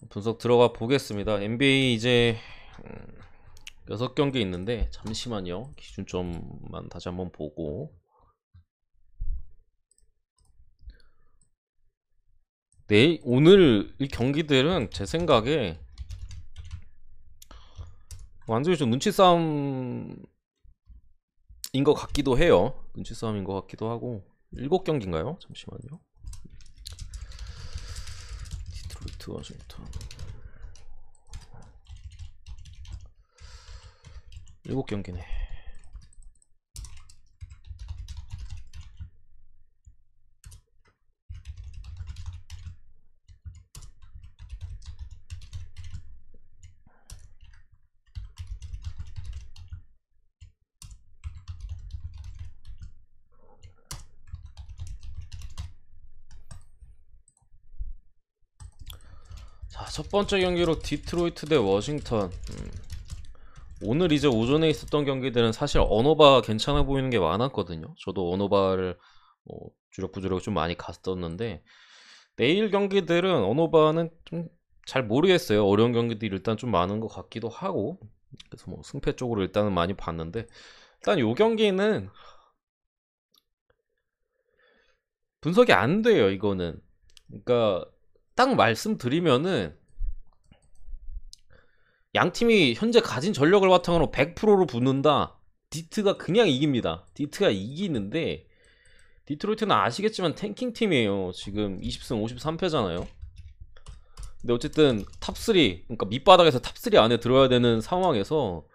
분석 들어가 보겠습니다. NBA 이제 6경기 있는데 잠시만요. 기준점만 다시 한번 보고 내일 오늘 이 경기들은 제 생각에 완전히 좀 눈치 싸움인 것 같기도 해요. 눈치 싸움인 것 같기도 하고 7경기인가요? 잠시만요. 디트로이트 워싱턴 7경기네. 자, 첫 번째 경기로 디트로이트 대 워싱턴. 오늘 이제 오전에 있었던 경기들은 사실 언어바 괜찮아 보이는 게 많았거든요. 저도 언어바를 주력부주력 좀 많이 갔었는데 내일 경기들은 언어바는 좀 잘 모르겠어요. 어려운 경기들이 일단 좀 많은 것 같기도 하고, 그래서 뭐 승패 쪽으로 일단은 많이 봤는데 일단 요 경기는 분석이 안 돼요. 이거는 그러니까 딱 말씀드리면은 양 팀이 현재 가진 전력을 바탕으로 100%로 붙는다. 디트가 그냥 이깁니다. 디트가 이기는데 디트로이트는 아시겠지만 탱킹 팀이에요. 지금 20승 53패잖아요. 근데 어쨌든 탑3, 그러니까 밑바닥에서 탑3 안에 들어야 되는 상황에서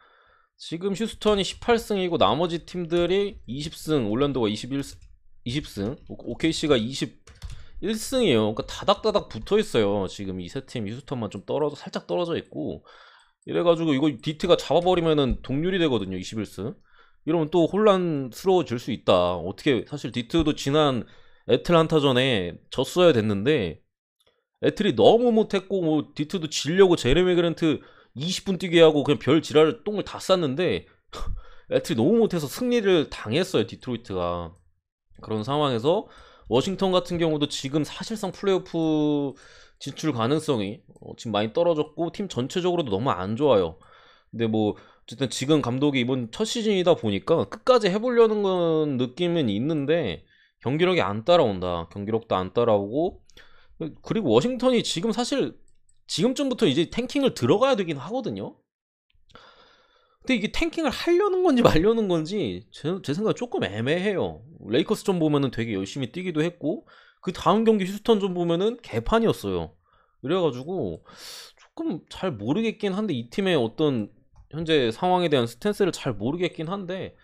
지금 휴스턴이 18승이고 나머지 팀들이 20승, 올랜도가 20승, OKC가 21승이에요. 그러니까 다닥다닥 붙어 있어요. 지금 이 세 팀, 휴스턴만 좀 살짝 떨어져 있고, 이래가지고 이거 디트가 잡아버리면은 동률이 되거든요. 21승. 이러면 또 혼란스러워질 수 있다. 어떻게, 사실 디트도 지난 애틀란타전에 졌어야 됐는데 애틀이 너무 못했고, 뭐 디트도 지려고 제레미 그랜트 20분 뛰게 하고 그냥 별 지랄 똥을 다 쌌는데 애틀이 너무 못해서 승리를 당했어요. 디트로이트가. 그런 상황에서 워싱턴 같은 경우도 지금 사실상 플레이오프 진출 가능성이 지금 많이 떨어졌고 팀 전체적으로도 너무 안 좋아요. 근데 뭐 어쨌든 지금 감독이 이번 첫 시즌이다 보니까 끝까지 해보려는 건 느낌은 있는데 경기력이 안 따라온다. 경기력도 안 따라오고, 그리고 워싱턴이 지금 사실 지금쯤부터 이제 탱킹을 들어가야 되긴 하거든요. 근데 이게 탱킹을 하려는 건지 말려는 건지 제 생각에 조금 애매해요. 레이커스전 보면은 되게 열심히 뛰기도 했고 그 다음 경기 휴스턴 전 보면은 개판이었어요. 그래가지고 조금 잘 모르겠긴 한데 이 팀의 어떤 현재 상황에 대한 스탠스를 잘 모르겠긴 한데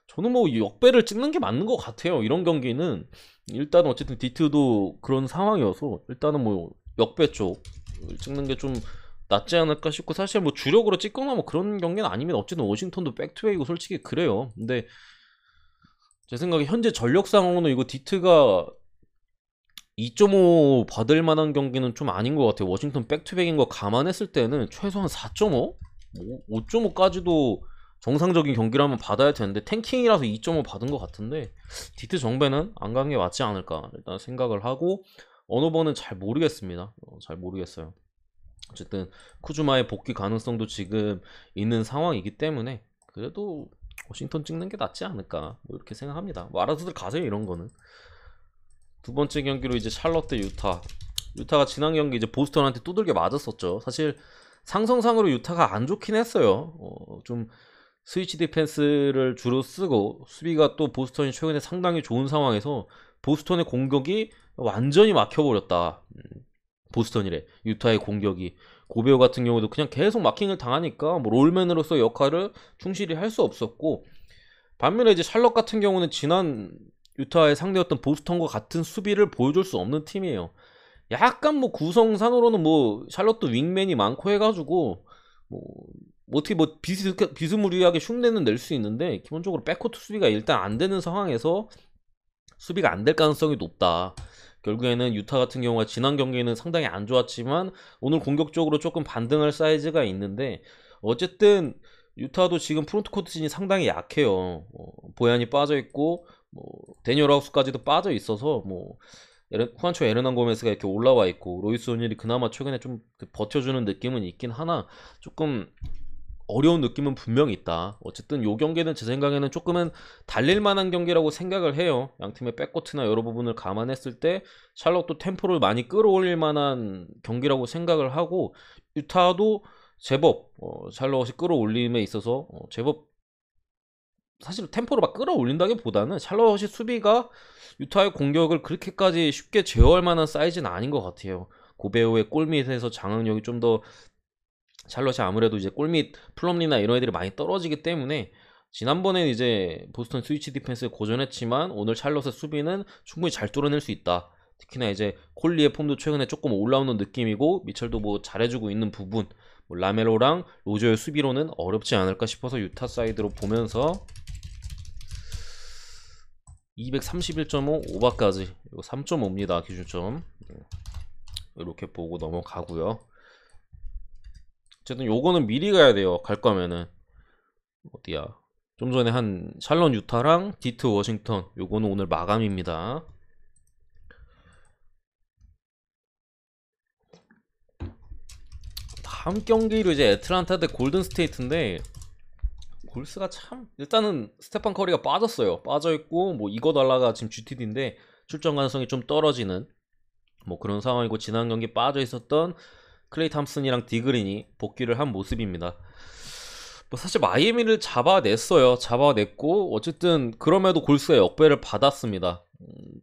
저는 뭐 역배를 찍는 게 맞는 것 같아요. 이런 경기는 일단 어쨌든 디트도 그런 상황이어서 일단은 뭐 역배 쪽 찍는 게 좀 낫지 않을까 싶고, 사실 뭐 주력으로 찍거나 뭐 그런 경기는 아니면 어쨌든 워싱턴도 백투웨이고 솔직히 그래요. 근데 제 생각에 현재 전력상으로는 이거 디트가 2.5 받을 만한 경기는 좀 아닌 것 같아요. 워싱턴 백투백인 거 감안했을 때는 최소한 4.5? 뭐 5.5까지도 정상적인 경기라면 받아야 되는데 탱킹이라서 2.5 받은 것 같은데 디트 정배는 안 간 게 맞지 않을까 일단 생각을 하고, 어노버는 잘 모르겠습니다. 잘 모르겠어요. 어쨌든 쿠즈마의 복귀 가능성도 지금 있는 상황이기 때문에 그래도 워싱턴 찍는 게 낫지 않을까 뭐 이렇게 생각합니다. 뭐 알아서들 가세요 이런 거는. 두 번째 경기로 이제 샬럿 대 유타. 유타가 지난 경기 이제 보스턴한테 두들겨 맞았었죠. 사실 상성상으로 유타가 안 좋긴 했어요. 좀 스위치 디펜스를 주로 쓰고 수비가 또 보스턴이 최근에 상당히 좋은 상황에서 보스턴의 공격이 완전히 막혀버렸다. 보스턴이래. 유타의 공격이. 고베어 같은 경우도 그냥 계속 마킹을 당하니까 뭐 롤맨으로서 역할을 충실히 할 수 없었고, 반면에 이제 샬럿 같은 경우는 지난 유타의 상대였던 보스턴과 같은 수비를 보여줄 수 없는 팀이에요. 약간 뭐 구성상으로는 뭐 샬럿도 윙맨이 많고 해가지고 뭐 어떻게 뭐 비스무리하게 흉내는 낼 수 있는데 기본적으로 백코트 수비가 일단 안 되는 상황에서 수비가 안 될 가능성이 높다. 결국에는 유타 같은 경우가 지난 경기는 상당히 안 좋았지만 오늘 공격적으로 조금 반등할 사이즈가 있는데, 어쨌든 유타도 지금 프론트코트진이 상당히 약해요. 보얀이 빠져 있고 뭐 데니얼 하우스까지도 빠져 있어서 뭐 후안초 에르난 고메스가 이렇게 올라와 있고 로이스 오닐이 그나마 최근에 좀 버텨주는 느낌은 있긴 하나 조금 어려운 느낌은 분명히 있다. 어쨌든 요 경기는 제 생각에는 조금은 달릴 만한 경기라고 생각을 해요. 양팀의 백코트나 여러 부분을 감안했을 때 샬럿도 템포를 많이 끌어올릴 만한 경기라고 생각을 하고 유타도 제법 샬럿이 끌어올림에 있어서 제법 사실 템포를 막 끌어올린다기보다는 샬럿이 수비가 유타의 공격을 그렇게까지 쉽게 제어할 만한 사이즈는 아닌 것 같아요. 고베오의 골밑에서 장악력이 좀 더 샬럿이 아무래도 이제 골밑 플럼리나 이런 애들이 많이 떨어지기 때문에 지난번엔 이제 보스턴 스위치 디펜스에 고전했지만 오늘 샬럿의 수비는 충분히 잘 뚫어낼 수 있다. 특히나 이제 콜리의 폼도 최근에 조금 올라오는 느낌이고 미첼도 뭐 잘해주고 있는 부분 뭐 라멜로랑 로저의 수비로는 어렵지 않을까 싶어서 유타 사이드로 보면서 231.5 오바까지 3.5입니다 기준점. 이렇게 보고 넘어가고요. 어쨌든 요거는 미리 가야 돼요. 갈 거면은 어디야 좀 전에 한 샬럿 유타랑 디트 워싱턴 요거는 오늘 마감입니다. 다음 경기로 이제 애틀란타 대 골든 스테이트인데 골스가 참 일단은 스테판 커리가 빠졌어요. 빠져있고 뭐 이거달라가 지금 GTD인데 출전 가능성이 좀 떨어지는 뭐 그런 상황이고 지난 경기 빠져있었던 클레이 탐슨이랑 디그린이 복귀를 한 모습입니다. 뭐 사실 마이애미를 잡아냈어요. 잡아냈고 어쨌든 그럼에도 골스가 역배를 받았습니다.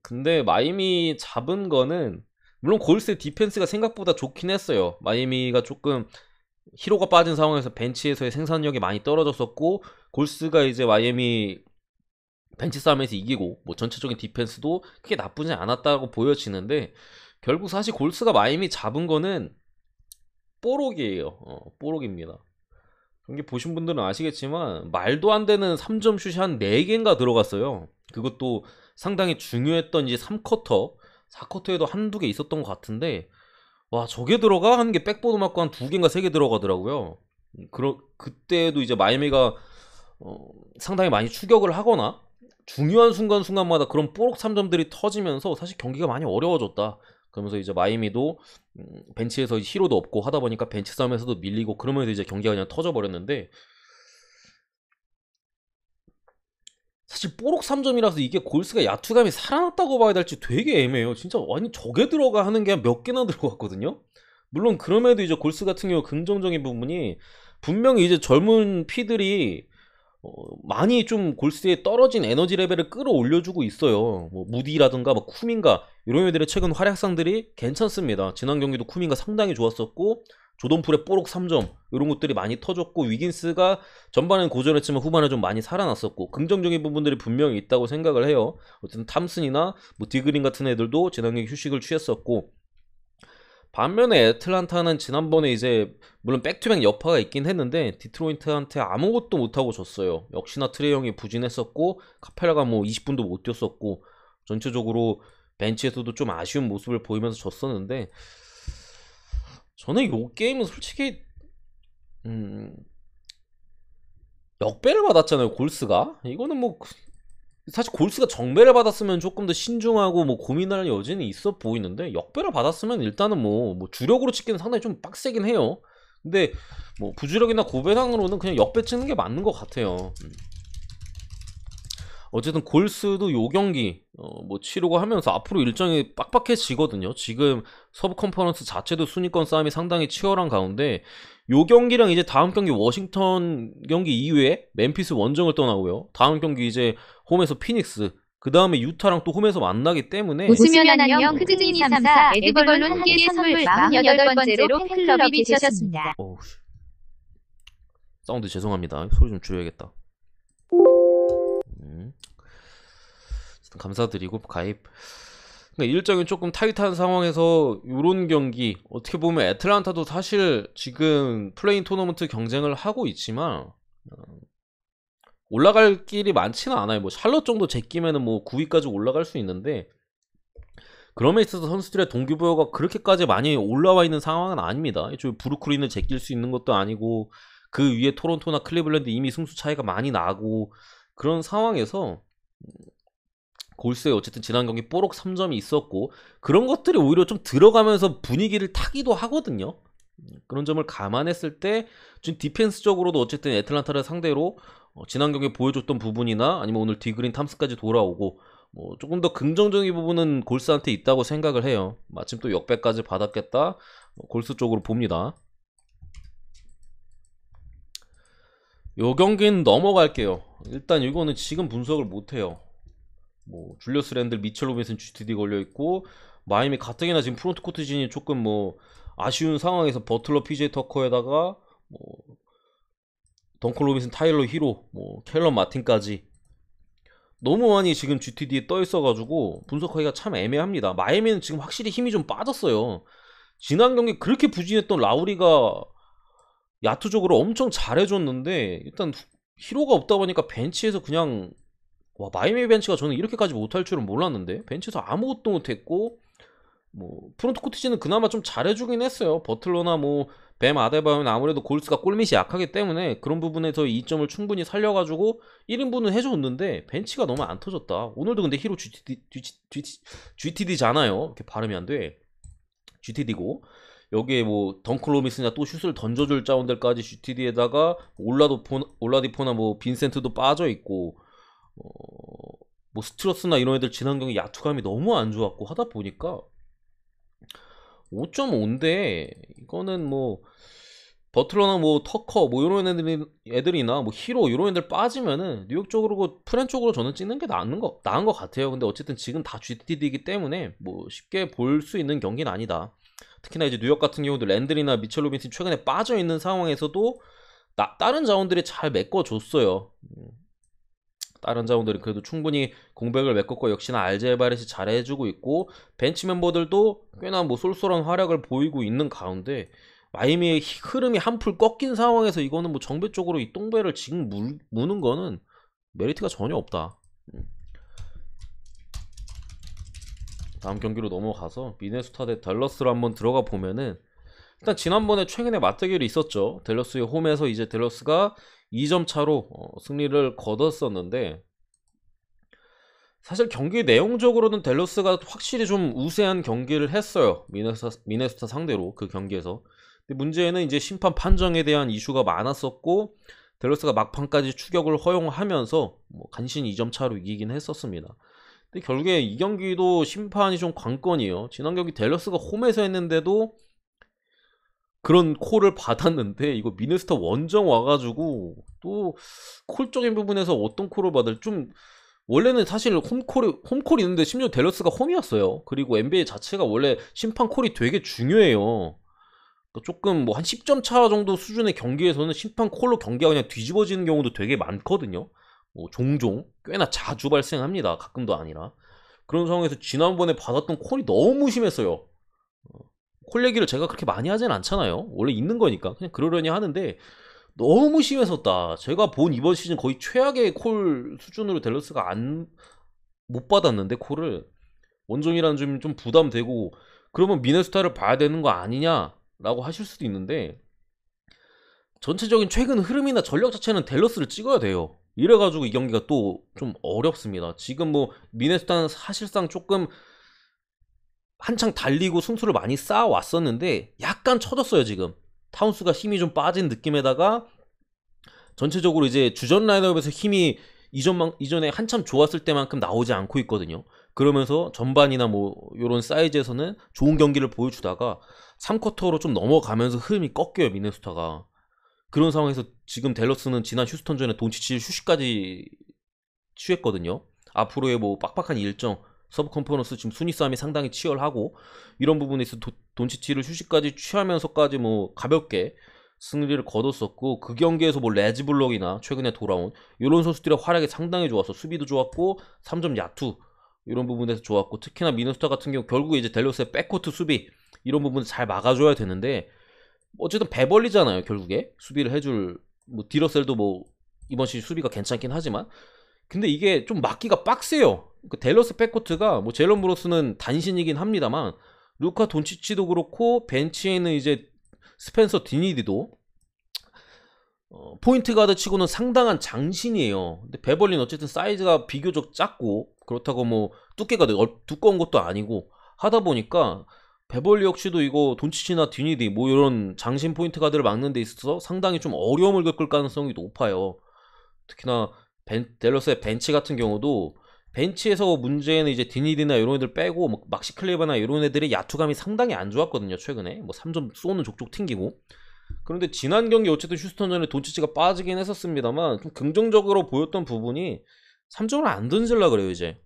근데 마이애미 잡은 거는 물론 골스의 디펜스가 생각보다 좋긴 했어요. 마이애미가 조금 히로가 빠진 상황에서 벤치에서의 생산력이 많이 떨어졌었고 골스가 이제 마이애미 벤치 싸움에서 이기고 뭐 전체적인 디펜스도 크게 나쁘지 않았다고 보여지는데 결국 사실 골스가 마이애미 잡은 거는 뽀록이에요. 뽀록입니다. 경기 보신 분들은 아시겠지만 말도 안 되는 3점 슛이 한 4개인가 들어갔어요. 그것도 상당히 중요했던 이제 3쿼터 4쿼터에도 한두 개 있었던 것 같은데 와 저게 들어가? 하는 게 백보드 맞고 한 2개인가 3개 들어가더라고요. 그때도 이제 마이애미가 상당히 많이 추격을 하거나 중요한 순간순간마다 그런 뽀록 3점들이 터지면서 사실 경기가 많이 어려워졌다. 그러면서 이제 마이애미도 벤치에서 히로도 없고 하다 보니까 벤치 싸움에서도 밀리고 그러면서 이제 경기가 그냥 터져버렸는데 사실 뽀록 3점이라서 이게 골스가 야투감이 살아났다고 봐야 될지 되게 애매해요. 진짜 아니 저게 들어가 하는 게 몇 개나 들어갔거든요. 물론 그럼에도 이제 골스 같은 경우 긍정적인 부분이 분명히 이제 젊은 피들이 많이 좀 골스에 떨어진 에너지 레벨을 끌어올려주고 있어요. 뭐 무디라든가 뭐 쿠민가 이런 애들의 최근 활약상들이 괜찮습니다. 지난 경기도 쿠민가 상당히 좋았었고 조던풀의 뽀록 3점 이런 것들이 많이 터졌고 위긴스가 전반엔 고전했지만 후반에 좀 많이 살아났었고 긍정적인 부분들이 분명히 있다고 생각을 해요. 어쨌든 탐슨이나 뭐 디그린 같은 애들도 지난 경기 휴식을 취했었고 반면에 애틀란타는 지난번에 이제 물론 백투백 여파가 있긴 했는데 디트로이트한테 아무것도 못하고 졌어요. 역시나 트레이 형이 부진했었고 카펠라가 뭐 20분도 못 뛰었었고 전체적으로 벤치에서도 좀 아쉬운 모습을 보이면서 졌었는데 저는 이 게임은 솔직히 역배를 받았잖아요. 골스가 이거는 뭐 사실 골스가 정배를 받았으면 조금 더 신중하고 뭐 고민할 여지는 있어 보이는데 역배를 받았으면 일단은 뭐 주력으로 찍기는 상당히 좀 빡세긴 해요. 근데 뭐 부주력이나 고배당으로는 그냥 역배 찍는 게 맞는 것 같아요. 어쨌든 골스도 요 경기 뭐 치르고 하면서 앞으로 일정이 빡빡해지거든요. 지금 서부 컨퍼런스 자체도 순위권 싸움이 상당히 치열한 가운데 요 경기랑 이제 다음 경기 워싱턴 경기 이후에 멤피스 원정을 떠나고요. 다음 경기 이제 홈에서 피닉스 그 다음에 유타랑 또 홈에서 만나기 때문에 웃으면 안녕 흐진이 234 에드벌룬 한개 선물 48번째로 팬클럽이 되셨습니다. 사운드 죄송합니다. 소리 좀 줄여야겠다. 감사드리고 가입. 그러니까 일정이 조금 타이트한 상황에서 이런 경기 어떻게 보면 애틀란타도 사실 지금 플레인 토너먼트 경쟁을 하고 있지만 올라갈 길이 많지는 않아요. 뭐 샬럿 정도 제끼면은 뭐 9위까지 올라갈 수 있는데 그럼에 있어서 선수들의 동기부여가 그렇게까지 많이 올라와 있는 상황은 아닙니다. 저 브루클린을 제낄 수 있는 것도 아니고 그 위에 토론토나 클리블랜드 이미 승수 차이가 많이 나고 그런 상황에서 골스에 어쨌든 지난 경기 뽀록 3점이 있었고 그런 것들이 오히려 좀 들어가면서 분위기를 타기도 하거든요. 그런 점을 감안했을 때 지금 디펜스적으로도 어쨌든 애틀란타를 상대로 지난 경기에 보여줬던 부분이나 아니면 오늘 디그린 탐스까지 돌아오고 뭐 조금 더 긍정적인 부분은 골스한테 있다고 생각을 해요. 마침 또 역배까지 받았겠다. 골스 쪽으로 봅니다. 요 경기는 넘어갈게요. 일단 이거는 지금 분석을 못해요. 뭐 줄리어스 랜들, 미첼 로빈슨 GTD 걸려있고 마이애미 가뜩이나 지금 프론트 코트 진이 조금 뭐 아쉬운 상황에서 버틀러, PJ 터커에다가 뭐 덩컨 로빈슨, 타일러 히로, 뭐 켈런 마틴까지 너무 많이 지금 GTD에 떠 있어가지고 분석하기가 참 애매합니다. 마이애미는 지금 확실히 힘이 좀 빠졌어요. 지난 경기 그렇게 부진했던 라우리가 야투적으로 엄청 잘해줬는데 일단 히로가 없다 보니까 벤치에서 그냥 와 마이애미 벤치가 저는 이렇게까지 못할 줄은 몰랐는데 벤치에서 아무것도 못했고 뭐 프론트 코트지는 그나마 좀 잘해주긴 했어요. 버틀러나 뭐 뱀 아데바요는 아무래도 골스가 골밑이 약하기 때문에 그런 부분에서 이점을 충분히 살려가지고 1인분은 해줬는데 벤치가 너무 안 터졌다. 오늘도 근데 히로 GTD잖아요. 이렇게 발음이 안 돼. GTD고 여기에 뭐 덩컨 로빈슨이나 또 슛을 던져줄 자원들까지 GTD에다가 올라디포나 뭐 빈센트도 빠져있고 뭐 스트러스나 이런 애들 지난 경기 야투감이 너무 안 좋았고 하다 보니까 5.5인데 이거는 뭐 버틀러나 뭐 터커 뭐 이런 애들이나 뭐 히로 이런 애들 빠지면은 뉴욕 쪽으로 프렌 쪽으로 저는 찍는 게 나은 것 같아요. 근데 어쨌든 지금 다 GTD이기 때문에 뭐 쉽게 볼 수 있는 경기는 아니다. 특히나 이제 뉴욕 같은 경우도 랜들이나 미첼 로빈슨 최근에 빠져 있는 상황에서도 다른 자원들이 잘 메꿔줬어요. 다른 자원들이 그래도 충분히 공백을 메꿨고 역시나 알제바렛이 잘해주고 있고 벤치 멤버들도 꽤나 뭐 쏠쏠한 활약을 보이고 있는 가운데 마이애미의 흐름이 한풀 꺾인 상황에서 이거는 뭐 정배 쪽으로 이 똥배를 지금 무는 거는 메리트가 전혀 없다. 다음 경기로 넘어가서 미네소타 대 댈러스로 한번 들어가 보면은 일단 지난번에 최근에 맞대결이 있었죠. 댈러스의 홈에서 이제 댈러스가 2점 차로 승리를 거뒀었는데 사실 경기 내용적으로는 댈러스가 확실히 좀 우세한 경기를 했어요. 미네소타 상대로 그 경기에서. 근데 문제는 이제 심판 판정에 대한 이슈가 많았었고 댈러스가 막판까지 추격을 허용하면서 뭐 간신히 2점 차로 이기긴 했었습니다. 근데 결국에 이 경기도 심판이 좀 관건이에요. 지난 경기 댈러스가 홈에서 했는데도 그런 콜을 받았는데 이거 미네소타 원정 와가지고 또 콜적인 부분에서 어떤 콜을 받을 좀 원래는 사실 홈콜이 있는데 심지어 댈러스가 홈이었어요. 그리고 NBA 자체가 원래 심판 콜이 되게 중요해요. 조금 뭐 한 10점 차 정도 수준의 경기에서는 심판 콜로 경기가 그냥 뒤집어지는 경우도 되게 많거든요. 뭐 종종 꽤나 자주 발생합니다. 가끔도 아니라. 그런 상황에서 지난번에 받았던 콜이 너무 심했어요. 콜 얘기를 제가 그렇게 많이 하진 않잖아요. 원래 있는 거니까 그냥 그러려니 하는데 너무 심했었다. 제가 본 이번 시즌 거의 최악의 콜 수준으로 댈러스가 못 받았는데 콜을 원정이라는 점이 좀 부담되고 그러면 미네소타를 봐야 되는 거 아니냐라고 하실 수도 있는데 전체적인 최근 흐름이나 전력 자체는 댈러스를 찍어야 돼요. 이래가지고 이 경기가 또 좀 어렵습니다. 지금 뭐 미네소타는 사실상 조금 한창 달리고 승수를 많이 쌓아왔었는데 약간 처졌어요. 지금 타운스가 힘이 좀 빠진 느낌에다가 전체적으로 이제 주전 라인업에서 힘이 이전에 한참 좋았을 때만큼 나오지 않고 있거든요. 그러면서 전반이나 뭐 요런 사이즈에서는 좋은 경기를 보여주다가 3쿼터로 좀 넘어가면서 흐름이 꺾여요. 미네소타가. 그런 상황에서 지금 댈러스는 지난 휴스턴전에 돈치치 슈시까지 취했거든요. 앞으로의 뭐 빡빡한 일정 서브 컨퍼런스 지금 순위 싸움이 상당히 치열하고 이런 부분에서 돈치치를 휴식까지 취하면서까지 뭐 가볍게 승리를 거뒀었고 그 경기에서 뭐 레즈블럭이나 최근에 돌아온 이런 선수들의 활약이 상당히 좋았어. 수비도 좋았고 3점 야투 이런 부분에서 좋았고 특히나 미네소타 같은 경우 결국에 이제 댈러스의 백코트 수비 이런 부분을 잘 막아줘야 되는데 어쨌든 배벌리잖아요. 결국에 수비를 해줄 뭐 디러셀도 뭐 이번 시즌 수비가 괜찮긴 하지만 근데 이게 좀 막기가 빡세요. 그 댈러스 백코트가 뭐 제일런 브로스는 단신이긴 합니다만 루카 돈치치도 그렇고 벤치에 있는 이제 스펜서 디니디도 포인트 가드 치고는 상당한 장신이에요. 근데 베벌리는 어쨌든 사이즈가 비교적 작고 그렇다고 뭐 두께가 두꺼운 것도 아니고 하다 보니까 베벌리 역시도 이거 돈치치나 디니디 뭐 이런 장신 포인트 가드를 막는 데 있어서 상당히 좀 어려움을 겪을 가능성이 높아요. 특히나 댈러스의 벤치 같은 경우도 벤치에서 문제는 이제 디니디나 이런 애들 빼고 뭐 막시 클레버나 이런 애들의 야투감이 상당히 안 좋았거든요. 최근에 뭐 3점 쏘는 족족 튕기고. 그런데 지난 경기 어쨌든 휴스턴전에 돈치치가 빠지긴 했었습니다만 좀 긍정적으로 보였던 부분이 3점을 안 던질라 그래요. 이제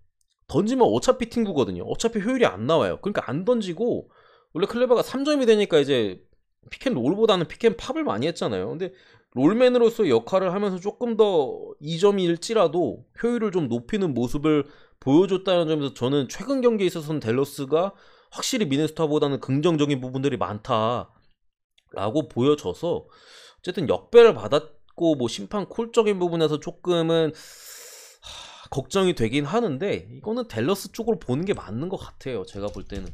던지면 어차피 튕구거든요. 어차피 효율이 안 나와요. 그러니까 안 던지고, 원래 클레버가 3점이 되니까 이제 픽앤롤보다는 픽앤팝을 많이 했잖아요. 근데 롤맨으로서 역할을 하면서 조금 더 2점일지라도 효율을 좀 높이는 모습을 보여줬다는 점에서 저는 최근 경기에 있어서는 댈러스가 확실히 미네소타보다는 긍정적인 부분들이 많다라고 보여져서 어쨌든 역배를 받았고 뭐 심판 콜적인 부분에서 조금은 걱정이 되긴 하는데, 이거는 댈러스 쪽으로 보는 게 맞는 것 같아요. 제가 볼 때는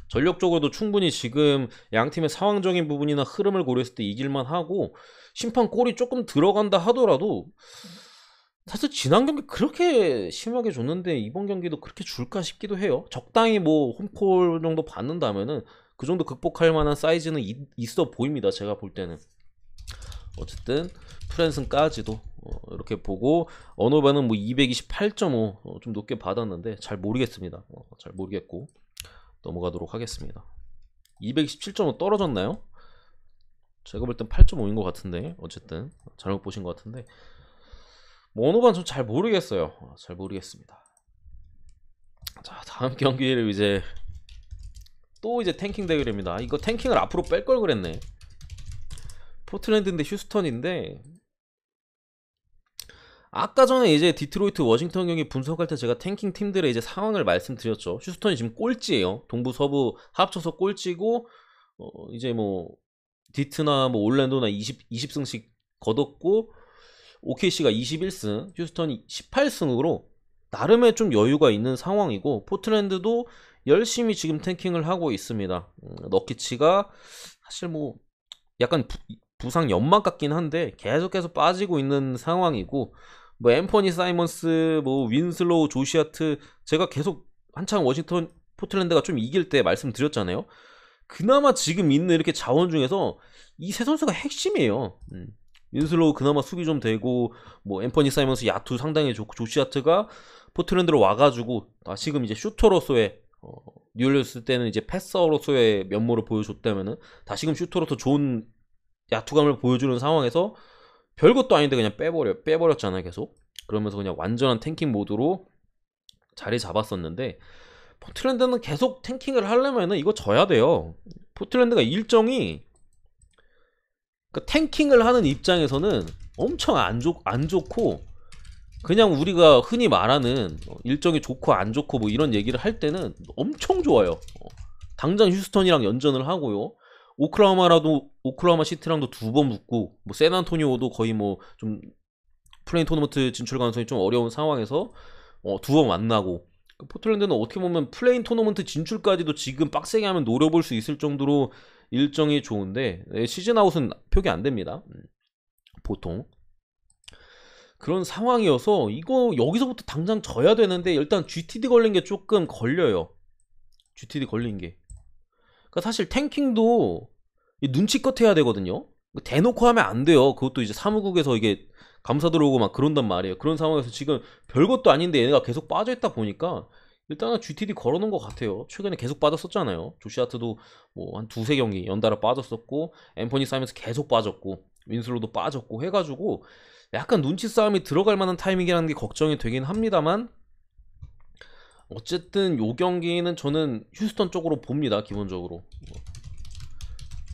전력적으로도 충분히 지금 양팀의 상황적인 부분이나 흐름을 고려했을 때 이길만 하고, 심판 골이 조금 들어간다 하더라도 사실 지난 경기 그렇게 심하게 줬는데 이번 경기도 그렇게 줄까 싶기도 해요. 적당히 뭐 홈콜 정도 받는다면은 그 정도 극복할 만한 사이즈는 있어 보입니다. 제가 볼 때는. 어쨌든 프랜슨까지도 이렇게 보고, 언어반은 뭐 228.5 좀 높게 받았는데 잘 모르겠습니다. 잘 모르겠고 넘어가도록 하겠습니다. 227.5 떨어졌나요? 제가 볼 땐 8.5인 것 같은데, 어쨌든 잘못 보신 것 같은데, 뭐 언어반 좀 잘 모르겠어요. 잘 모르겠습니다. 자, 다음 경기를 이제 또 이제 탱킹 대결입니다. 이거 탱킹을 앞으로 뺄 걸 그랬네. 포틀랜드인데 휴스턴인데, 아까 전에 이제 디트로이트 워싱턴 경기 분석할 때 제가 탱킹 팀들의 이제 상황을 말씀드렸죠. 휴스턴이 지금 꼴찌예요. 동부 서부 합쳐서 꼴찌고, 이제 뭐 디트나 뭐 올랜도나 20승씩 거뒀고, OKC가 21승, 휴스턴이 18승으로 나름의 좀 여유가 있는 상황이고, 포틀랜드도 열심히 지금 탱킹을 하고 있습니다. 너키치가 사실 뭐 약간 부상 연막 같긴 한데 계속해서 빠지고 있는 상황이고, 뭐 앰퍼니 사이먼스, 뭐 윈슬로우, 조시아트, 제가 계속 한창 워싱턴 포틀랜드가 좀 이길 때 말씀드렸잖아요. 그나마 지금 있는 이렇게 자원 중에서 이 세 선수가 핵심이에요. 윈슬로우 그나마 수비 좀 되고, 뭐 앰퍼니 사이먼스 야투 상당히 좋고, 조시아트가 포틀랜드로 와가지고 다시금 이제 슈터로서의 뉴올리언스 때는 이제 패서로서의 면모를 보여줬다면은 다시금 슈터로서 좋은 야투감을 보여주는 상황에서 별것도 아닌데 그냥 빼버렸잖아요. 계속. 그러면서 그냥 완전한 탱킹 모드로 자리 잡았었는데, 포틀랜드는 계속 탱킹을 하려면은 이거 져야 돼요. 포틀랜드가 일정이, 그러니까 탱킹을 하는 입장에서는 엄청 안 좋고, 그냥 우리가 흔히 말하는 일정이 좋고 안 좋고 뭐 이런 얘기를 할 때는 엄청 좋아요. 당장 휴스턴이랑 연전을 하고요. 오클라호마 시티랑도 2번 붙고, 뭐 샌안토니오도 거의 뭐 좀 플레인 토너먼트 진출 가능성이 좀 어려운 상황에서 2번 만나고, 포틀랜드는 어떻게 보면 플레인 토너먼트 진출까지도 지금 빡세게 하면 노려볼 수 있을 정도로 일정이 좋은데, 시즌 아웃은 표기 안 됩니다. 보통. 그런 상황이어서 이거 여기서부터 당장 져야 되는데, 일단 GTD 걸린 게 조금 걸려요. GTD 걸린 게. 그러니까 사실 탱킹도 눈치껏 해야 되거든요. 대놓고 하면 안 돼요. 그것도 이제 사무국에서 이게 감사 들어오고 막 그런단 말이에요. 그런 상황에서 지금 별것도 아닌데 얘네가 계속 빠져있다 보니까 일단은 GTD 걸어놓은 것 같아요. 최근에 계속 빠졌었잖아요. 조시아트도 뭐 한 2~3경기 연달아 빠졌었고, 앰퍼니 사이먼스 계속 빠졌고, 윈슬로도 빠졌고 해가지고 약간 눈치 싸움이 들어갈 만한 타이밍이라는 게 걱정이 되긴 합니다만, 어쨌든 요 경기는 저는 휴스턴 쪽으로 봅니다. 기본적으로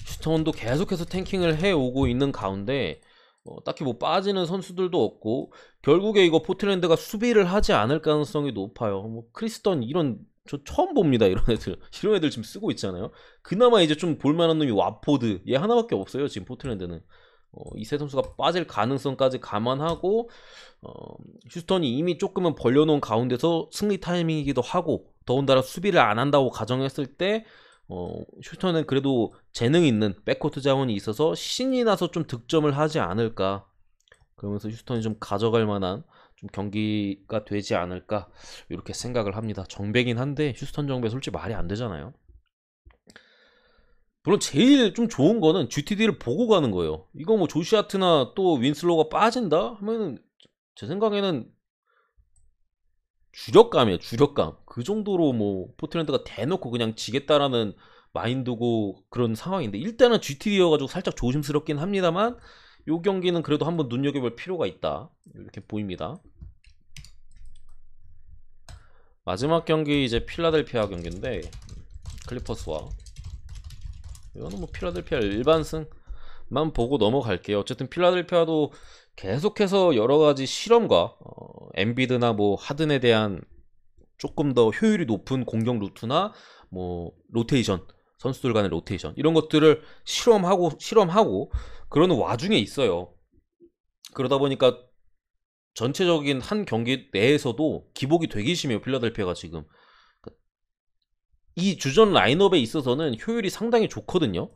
휴스턴도 계속해서 탱킹을 해오고 있는 가운데 딱히 뭐 빠지는 선수들도 없고, 결국에 이거 포틀랜드가 수비를 하지 않을 가능성이 높아요. 뭐 크리스턴 이런, 저 처음 봅니다. 이런 애들 지금 쓰고 있잖아요. 그나마 이제 좀 볼만한 놈이 와포드, 얘 하나밖에 없어요 지금 포틀랜드는. 이 세 선수가 빠질 가능성까지 감안하고, 휴스턴이 이미 조금은 벌려놓은 가운데서 승리 타이밍이기도 하고, 더군다나 수비를 안 한다고 가정했을 때 휴스턴은 그래도 재능 있는 백코트 자원이 있어서 신이 나서 좀 득점을 하지 않을까. 그러면서 휴스턴이 좀 가져갈 만한 좀 경기가 되지 않을까 이렇게 생각을 합니다. 정배긴 한데 휴스턴 정배 솔직히 말이 안 되잖아요. 물론 제일 좀 좋은 거는 GTD를 보고 가는 거예요. 이거 뭐 조시 하트나 또 윈슬로우가 빠진다 하면은 제 생각에는 주력감이에요. 주력감. 그 정도로 뭐 포틀랜드가 대놓고 그냥 지겠다라는 마인드고 그런 상황인데 일단은 GTD여가지고 살짝 조심스럽긴 합니다만 요 경기는 그래도 한번 눈여겨볼 필요가 있다 이렇게 보입니다. 마지막 경기 이제 필라델피아 경기인데 클리퍼스와 이거는 뭐 필라델피아 일반승만 보고 넘어갈게요. 어쨌든 필라델피아도 계속해서 여러가지 실험과 엔비드나 뭐 하든에 대한 조금 더 효율이 높은 공격 루트나 뭐 로테이션 선수들 간의 로테이션 이런 것들을 실험하고 그러는 와중에 있어요. 그러다 보니까 전체적인 한 경기 내에서도 기복이 되게 심해요. 필라델피아가 지금 이 주전 라인업에 있어서는 효율이 상당히 좋거든요.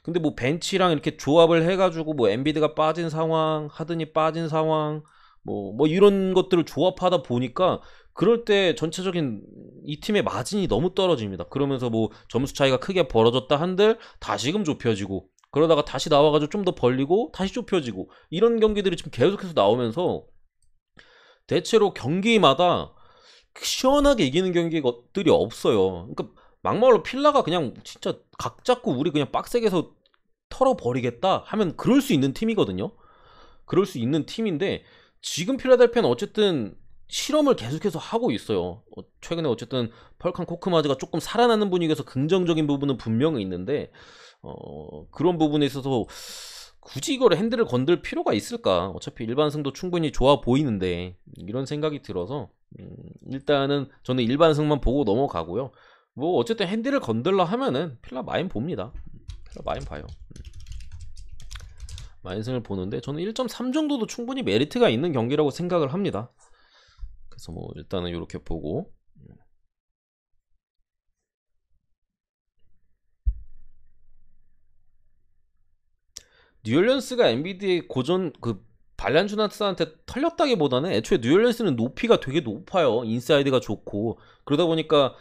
근데 뭐 벤치랑 이렇게 조합을 해가지고 뭐 엔비드가 빠진 상황, 하든이 빠진 상황, 뭐 이런 것들을 조합하다 보니까 그럴 때 전체적인 이 팀의 마진이 너무 떨어집니다. 그러면서 뭐 점수 차이가 크게 벌어졌다 한들 다시금 좁혀지고 그러다가 다시 나와가지고 좀 더 벌리고 다시 좁혀지고 이런 경기들이 지금 계속해서 나오면서 대체로 경기마다 시원하게 이기는 경기들이 없어요. 그러니까 막말로 필라가 그냥 진짜 각 잡고 우리 그냥 빡세게서 털어버리겠다 하면 그럴 수 있는 팀이거든요. 그럴 수 있는 팀인데 지금 필라델피아는 어쨌든 실험을 계속해서 하고 있어요. 최근에 어쨌든 펄칸 코크마즈가 조금 살아나는 분위기에서 긍정적인 부분은 분명히 있는데 그런 부분에 있어서 굳이 이걸 핸들을 건들 필요가 있을까? 어차피 일반승도 충분히 좋아 보이는데 이런 생각이 들어서 일단은 저는 일반승만 보고 넘어가고요. 뭐 어쨌든 핸들을 건들라 하면은 필라 마인 봅니다. 필라 마인 봐요. 마인승을 보는데 저는 1.3 정도도 충분히 메리트가 있는 경기라고 생각을 합니다. 그래서 뭐 일단은 이렇게 보고 뉴올리언스가 엔비디의 고전 그 발란주나스한테 털렸다기보다는 애초에 뉴올리언스는 높이가 되게 높아요. 인사이드가 좋고 그러다 보니까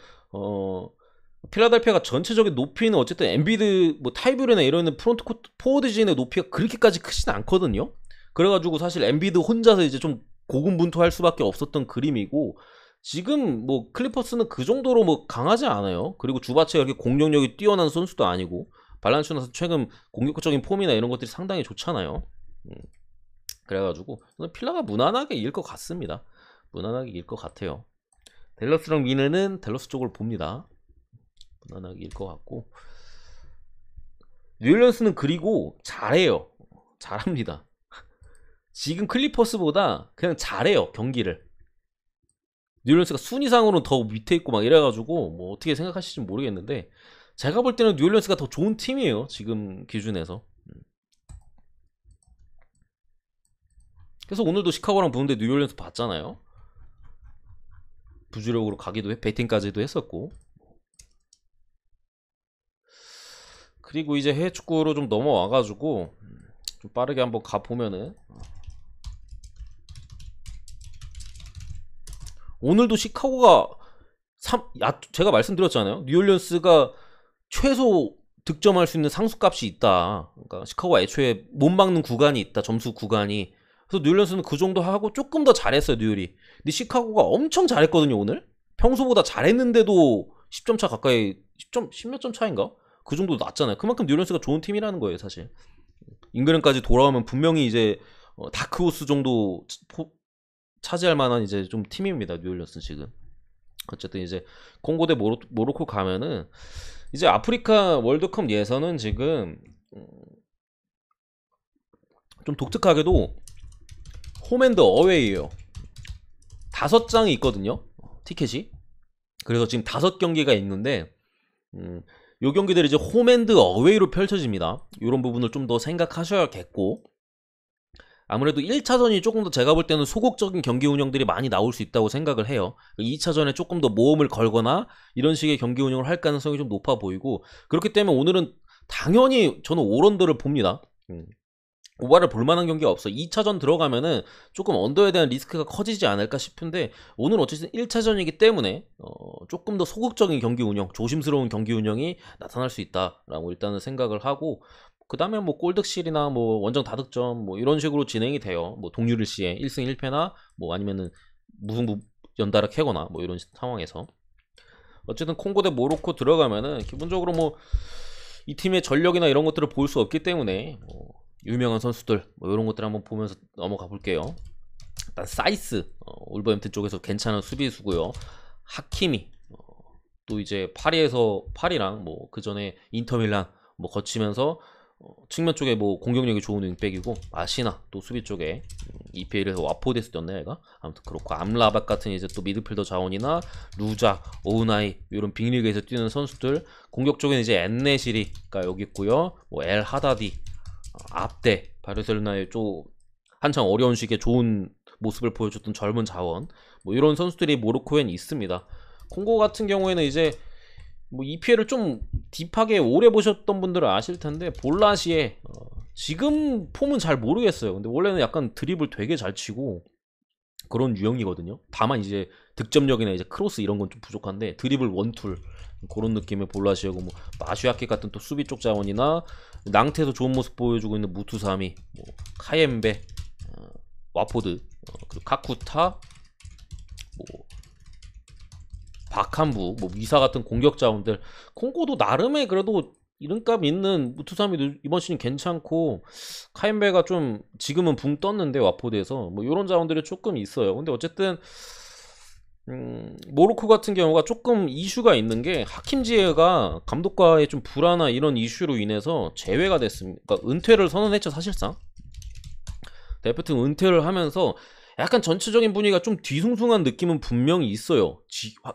필라델피아가 전체적인 높이는 어쨌든 엔비드 뭐 타이브르나 이런 프론트 포워드진의 높이가 그렇게까지 크진 않거든요. 그래가지고 사실 엔비드 혼자서 이제 좀 고군분투할 수밖에 없었던 그림이고 지금 뭐 클리퍼스는 그 정도로 뭐 강하지 않아요. 그리고 주바체가 이렇게 공격력이 뛰어난 선수도 아니고 발란슈나스 최근 공격적인 폼이나 이런 것들이 상당히 좋잖아요. 그래가지고 저는 필라가 무난하게 이길 것 같습니다. 무난하게 이길 것 같아요. 댈러스랑 미네는 댈러스 쪽을 봅니다. 무난하게 이길 것 같고 뉴올리언스는 그리고 잘해요. 잘합니다. 지금 클리퍼스보다 그냥 잘해요 경기를. 뉴올리언스가 순위상으로는 더 밑에 있고 막 이래가지고 뭐 어떻게 생각하실지 모르겠는데 제가 볼 때는 뉴올리언스가 더 좋은 팀이에요 지금 기준에서. 그래서 오늘도 시카고랑 보는데 뉴올리언스 봤잖아요. 부주력으로 가기도 해 배팅까지도 했었고. 그리고 이제 해외 축구로 좀 넘어와가지고 좀 빠르게 한번 가보면은 오늘도 시카고가 제가 말씀드렸잖아요. 뉴올리언스가 최소 득점할 수 있는 상수값이 있다. 그러니까 시카고가 애초에 못 막는 구간이 있다. 점수 구간이. 그래서 뉴올리언스는 그 정도 하고 조금 더 잘했어요. 뉴올이. 근데 시카고가 엄청 잘했거든요. 오늘. 평소보다 잘했는데도 10점 차 가까이 10몇 점 차인가? 그 정도 낮잖아요. 그만큼 뉴올리언스가 좋은 팀이라는 거예요. 사실. 잉글랜드까지 돌아오면 분명히 이제 다크호스 정도 차지할 만한 이제 좀 팀입니다. 뉴올리언스 지금. 어쨌든 이제 콩고 대 모로코 가면은 이제 아프리카 월드컵 예선은 지금 좀 독특하게도 홈앤드 어웨이예요. 5장이 있거든요. 티켓이. 그래서 지금 5경기가 있는데 요 경기들이 이제 홈앤드 어웨이로 펼쳐집니다. 이런 부분을 좀 더 생각하셔야겠고 아무래도 1차전이 조금 더 제가 볼 때는 소극적인 경기 운영들이 많이 나올 수 있다고 생각을 해요. 2차전에 조금 더 모험을 걸거나 이런 식의 경기 운영을 할 가능성이 좀 높아 보이고 그렇기 때문에 오늘은 당연히 저는 오런더를 봅니다. 오바를 볼 만한 경기가 없어. 2차전 들어가면은 조금 언더에 대한 리스크가 커지지 않을까 싶은데 오늘 어쨌든 1차전이기 때문에 조금 더 소극적인 경기 운영, 조심스러운 경기 운영이 나타날 수 있다라고 일단은 생각을 하고, 그 다음에 뭐 골득실이나 뭐 원정 다득점 뭐 이런 식으로 진행이 돼요. 뭐 동률 시에 1승 1패나 뭐 아니면은 무승부 연달아 캐거나 뭐 이런 상황에서 어쨌든 콩고 대 모로코 들어가면은 기본적으로 뭐 이 팀의 전력이나 이런 것들을 볼 수 없기 때문에 유명한 선수들 뭐 이런 것들 한번 보면서 넘어가 볼게요. 일단 사이스 울버햄튼 쪽에서 괜찮은 수비수고요. 하키미 또 이제 파리랑 뭐 그 전에 인터밀란 뭐 거치면서 측면 쪽에 뭐 공격력이 좋은 윙백이고, 마시나 또 수비 쪽에 EPL에서 와포드에서 뛰었네 얘가. 아무튼 그렇고, 암라박 같은 이제 또 미드필더 자원이나 루자, 오우나이 이런 빅리그에서 뛰는 선수들, 공격 쪽에는 이제 엔네시리가 여기 있고요. 뭐 엘 하다디, 압데, 바르셀로나의 좀 한창 어려운 시기에 좋은 모습을 보여줬던 젊은 자원, 뭐 이런 선수들이 모로코엔 있습니다. 콩고 같은 경우에는 이제 뭐 EPL을 좀 딥하게 오래 보셨던 분들은 아실 텐데, 볼라시에 지금 폼은 잘 모르겠어요. 근데 원래는 약간 드리블 되게 잘 치고 그런 유형이거든요. 다만 이제 득점력이나 이제 크로스 이런 건 좀 부족한데 드리블 원툴 그런 느낌의 볼라시하고, 뭐 마슈야키 같은 또 수비 쪽 자원이나 낭테에서 좋은 모습 보여주고 있는 무투사미, 뭐 카엠베, 와포드, 그리고 카쿠타, 뭐 박한부, 뭐 미사 같은 공격 자원들. 콩고도 나름의 그래도 이름값 있는 무투사미도 이번 시즌 괜찮고, 카임베가 좀 지금은 붕 떴는데 와포드에서 뭐 이런 자원들이 조금 있어요. 근데 어쨌든 모로코 같은 경우가 조금 이슈가 있는 게, 하킴지에가 감독과의 좀 불화나 이런 이슈로 인해서 제외가 됐습니다. 그러니까 은퇴를 선언했죠 사실상. 대표팀 은퇴를 하면서 약간 전체적인 분위기가 좀 뒤숭숭한 느낌은 분명히 있어요.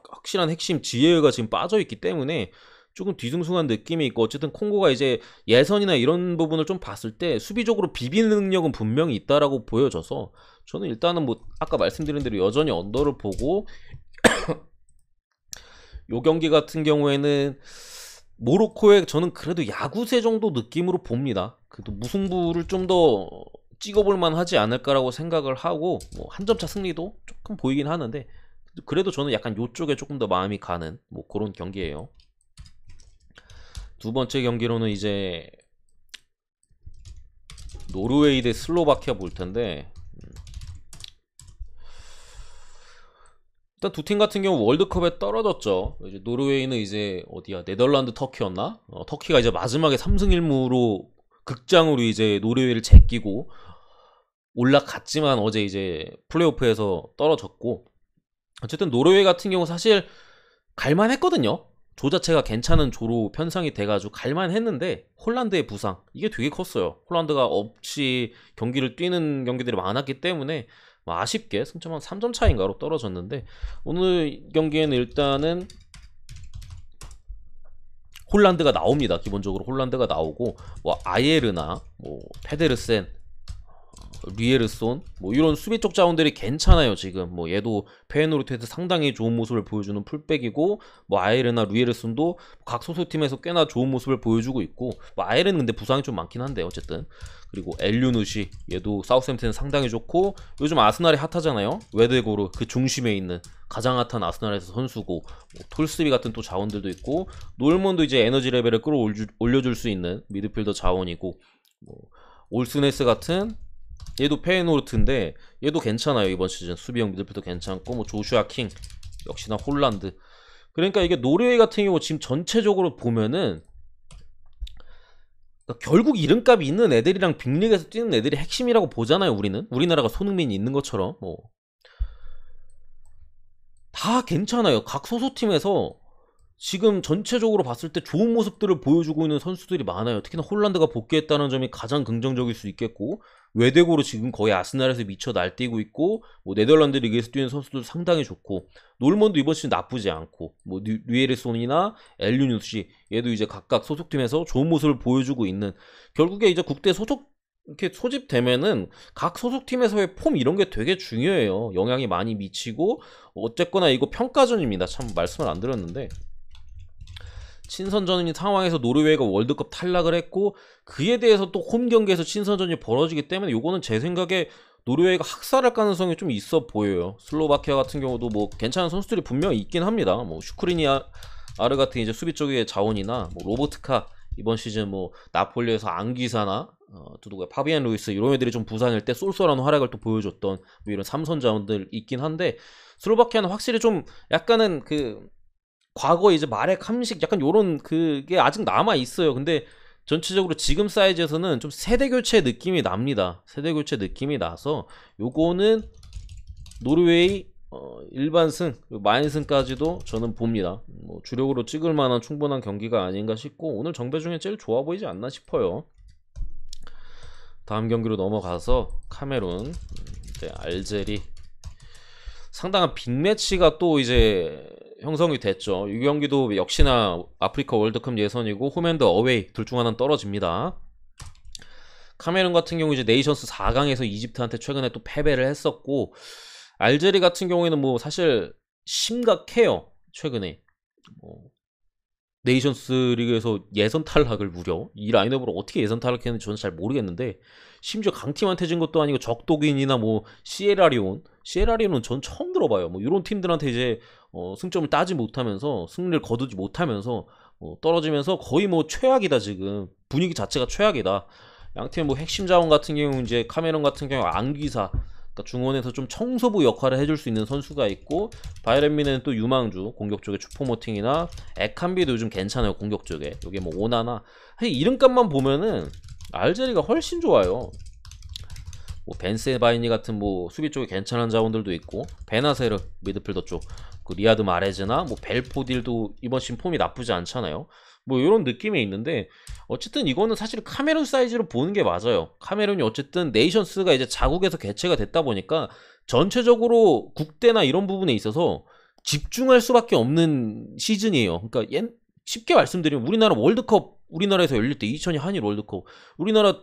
확실한 핵심 지혜가 지금 빠져있기 때문에 조금 뒤숭숭한 느낌이 있고, 어쨌든 콩고가 이제 예선이나 이런 부분을 좀 봤을 때 수비적으로 비비는 능력은 분명히 있다라고 보여져서, 저는 일단은 뭐 아까 말씀드린 대로 여전히 언더를 보고 요 경기 같은 경우에는 모로코의 저는 그래도 야구세 정도 느낌으로 봅니다. 그래도 무승부를 좀 더 찍어볼만 하지 않을까라고 생각을 하고, 뭐 한 점차 승리도 조금 보이긴 하는데, 그래도 저는 약간 요쪽에 조금 더 마음이 가는 뭐 그런 경기예요. 두 번째 경기로는 이제 노르웨이 대 슬로바키아 볼 텐데, 일단 두 팀 같은 경우 월드컵에 떨어졌죠. 이제 노르웨이는 이제 어디야, 네덜란드 터키였나? 터키가 이제 마지막에 3승 1무로 극장으로 이제 노르웨이를 제끼고 올라갔지만 어제 이제 플레이오프에서 떨어졌고, 어쨌든 노르웨이 같은 경우 사실 갈만했거든요. 조 자체가 괜찮은 조로 편성이 돼가지고 갈만했는데, 홀란드의 부상 이게 되게 컸어요. 홀란드가 없이 경기를 뛰는 경기들이 많았기 때문에 아쉽게 승점 한 3점 차인가로 떨어졌는데, 오늘 경기에는 일단은 홀란드가 나옵니다. 기본적으로 홀란드가 나오고, 뭐 아예르나 뭐 페데르센, 리에르손 뭐 이런 수비 쪽 자원들이 괜찮아요. 지금 뭐 얘도 페에노르트에서 상당히 좋은 모습을 보여주는 풀백이고, 뭐 아예르나 루에르손도 각 소속팀에서 꽤나 좋은 모습을 보여주고 있고, 뭐 아예르는 근데 부상이 좀 많긴 한데 어쨌든. 그리고 엘류누시 얘도 사우스햄튼은 상당히 좋고, 요즘 아스날이 핫하잖아요. 웨데고르 그 중심에 있는 가장 핫한 아스날에서 선수고, 뭐 톨스비 같은 또 자원들도 있고, 놀몬도 이제 에너지 레벨을 끌어올려줄 수 있는 미드필더 자원이고, 뭐 올스네스 같은 얘도 페이노르트인데 얘도 괜찮아요. 이번 시즌 수비형 미드필더 괜찮고, 뭐 조슈아 킹 역시나 홀란드. 그러니까 이게 노르웨이 같은 경우 지금 전체적으로 보면은, 그러니까 결국 이름값이 있는 애들이랑 빅리그에서 뛰는 애들이 핵심이라고 보잖아요. 우리나라가 손흥민이 있는 것처럼 뭐 다 괜찮아요. 각 소속팀에서 지금 전체적으로 봤을 때 좋은 모습들을 보여주고 있는 선수들이 많아요. 특히나 홀란드가 복귀했다는 점이 가장 긍정적일 수 있겠고, 외대고로 지금 거의 아스날에서 미쳐 날뛰고 있고, 뭐 네덜란드 리그에서 뛰는 선수들 상당히 좋고, 놀몬도 이번 시즌 나쁘지 않고, 뭐 류에르손이나 엘류누시 얘도 이제 각각 소속팀에서 좋은 모습을 보여주고 있는, 결국에 이제 국대 이렇게 소집되면은 각 소속팀에서의 폼 이런 게 되게 중요해요. 영향이 많이 미치고, 어쨌거나 이거 평가전입니다. 참 말씀을 안 드렸는데, 친선전인 상황에서 노르웨이가 월드컵 탈락을 했고 그에 대해서 또 홈 경기에서 친선전이 벌어지기 때문에 요거는 제 생각에 노르웨이가 학살할 가능성이 좀 있어 보여요. 슬로바키아 같은 경우도 뭐 괜찮은 선수들이 분명히 있긴 합니다. 뭐 슈크리니아 아르 같은 이제 수비 쪽의 자원이나 뭐 로보트카 이번 시즌 뭐 나폴리에서 앙기사나 또 누구야 파비안 루이스 이런 애들이 좀 부상일 때 쏠쏠한 활약을 또 보여줬던 뭐 이런 삼선 자원들 있긴 한데 슬로바키아는 확실히 좀 약간은 그 과거 이제 마렉 함식 약간 요런 그게 아직 남아 있어요. 근데 전체적으로 지금 사이즈에서는 좀 세대 교체 느낌이 납니다. 세대 교체 느낌이 나서 요거는 노르웨이 일반승, 만승까지도 저는 봅니다. 뭐 주력으로 찍을 만한 충분한 경기가 아닌가 싶고 오늘 정배 중에 제일 좋아 보이지 않나 싶어요. 다음 경기로 넘어가서 카메룬, 이제 알제리 상당한 빅매치가 또 이제 형성이 됐죠. 이 경기도 역시나 아프리카 월드컵 예선이고 홈앤드 어웨이 둘 중 하나는 떨어집니다. 카메룬 같은 경우 이제 네이션스 4강에서 이집트한테 최근에 또 패배를 했었고 알제리 같은 경우에는 뭐 사실 심각해요. 최근에 뭐 네이션스 리그에서 예선 탈락을 무려 이 라인업으로 어떻게 예선 탈락했는지 저는 잘 모르겠는데 심지어 강팀한테 진 것도 아니고 적독인이나 뭐 시에라리온은 전 처음 들어봐요. 뭐 이런 팀들한테 이제 승점을 따지 못하면서 승리를 거두지 못하면서 떨어지면서 거의 뭐 최악이다. 지금 분위기 자체가 최악이다. 양팀의 뭐 핵심 자원 같은 경우 이제 카메론 같은 경우 앙귀사 그러니까 중원에서 좀 청소부 역할을 해줄 수 있는 선수가 있고 바이에른뮌헨은 또 유망주 공격 쪽에 추포모팅이나 에칸비도 요즘 괜찮아요. 공격 쪽에 여기 뭐 오나나 사실 이름값만 보면은 알제리가 훨씬 좋아요. 뭐 벤세바이니 같은 뭐 수비 쪽에 괜찮은 자원들도 있고 베나세르 미드필더 쪽 그 리아드 마레즈나 뭐 벨포딜도 이번 시즌 폼이 나쁘지 않잖아요. 뭐 이런 느낌이 있는데 어쨌든 이거는 사실 카메룬 사이즈로 보는 게 맞아요. 카메룬이 어쨌든 네이션스가 이제 자국에서 개최가 됐다 보니까 전체적으로 국대나 이런 부분에 있어서 집중할 수밖에 없는 시즌이에요. 그러니까 쉽게 말씀드리면 우리나라 월드컵 우리나라에서 열릴 때 2002 한일 월드컵 우리나라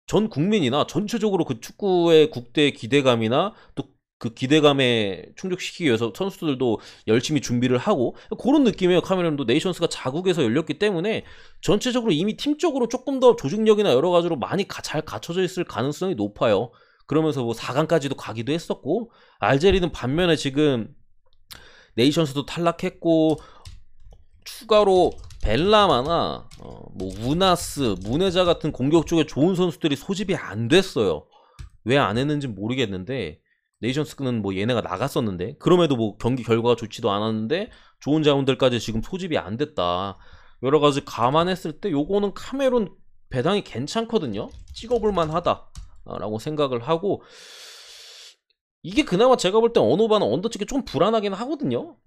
전 국민이나 전체적으로 그 축구의 국대 기대감이나 또 그 기대감에 충족시키기 위해서 선수들도 열심히 준비를 하고 그런 느낌이에요. 카메룬도 네이션스가 자국에서 열렸기 때문에 전체적으로 이미 팀적으로 조금 더 조직력이나 여러 가지로 많이 잘 갖춰져 있을 가능성이 높아요. 그러면서 뭐 4강까지도 가기도 했었고 알제리는 반면에 지금 네이션스도 탈락했고 추가로 벨라마나 뭐 우나스, 무네자 같은 공격 쪽에 좋은 선수들이 소집이 안 됐어요. 왜 안 했는지 모르겠는데 네이션스는 뭐 얘네가 나갔었는데 그럼에도 뭐 경기 결과가 좋지도 않았는데 좋은 자원들까지 지금 소집이 안 됐다. 여러 가지 감안했을 때 요거는 카메룬 배당이 괜찮거든요. 찍어볼만 하다라고 생각을 하고 이게 그나마 제가 볼 때 언어바는 언더치기 좀 불안하긴 하거든요.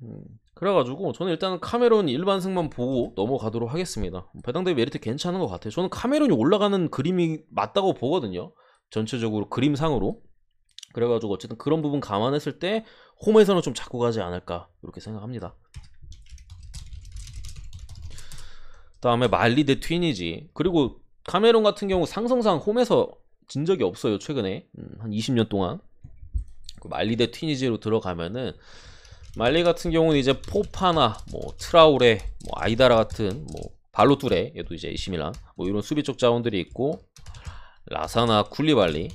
그래가지고 저는 일단은 카메룬 일반승만 보고 넘어가도록 하겠습니다. 배당 대비 메리트 괜찮은 것 같아요. 저는 카메룬이 올라가는 그림이 맞다고 보거든요. 전체적으로 그림상으로. 그래가지고 어쨌든 그런 부분 감안했을 때 홈에서는 좀 잡고 가지 않을까 이렇게 생각합니다. 다음에 말리 대 튀니지. 그리고 카메룬 같은 경우 상성상 홈에서 진 적이 없어요. 최근에 한 20년 동안. 말리 대 튀니지로 들어가면은 말리 같은 경우는 이제 포파나 뭐 트라우레 뭐 아이다라 같은 뭐 발로뚜레 얘도 이제 AC 밀란 뭐 이런 수비 쪽 자원들이 있고 라사나 쿨리발리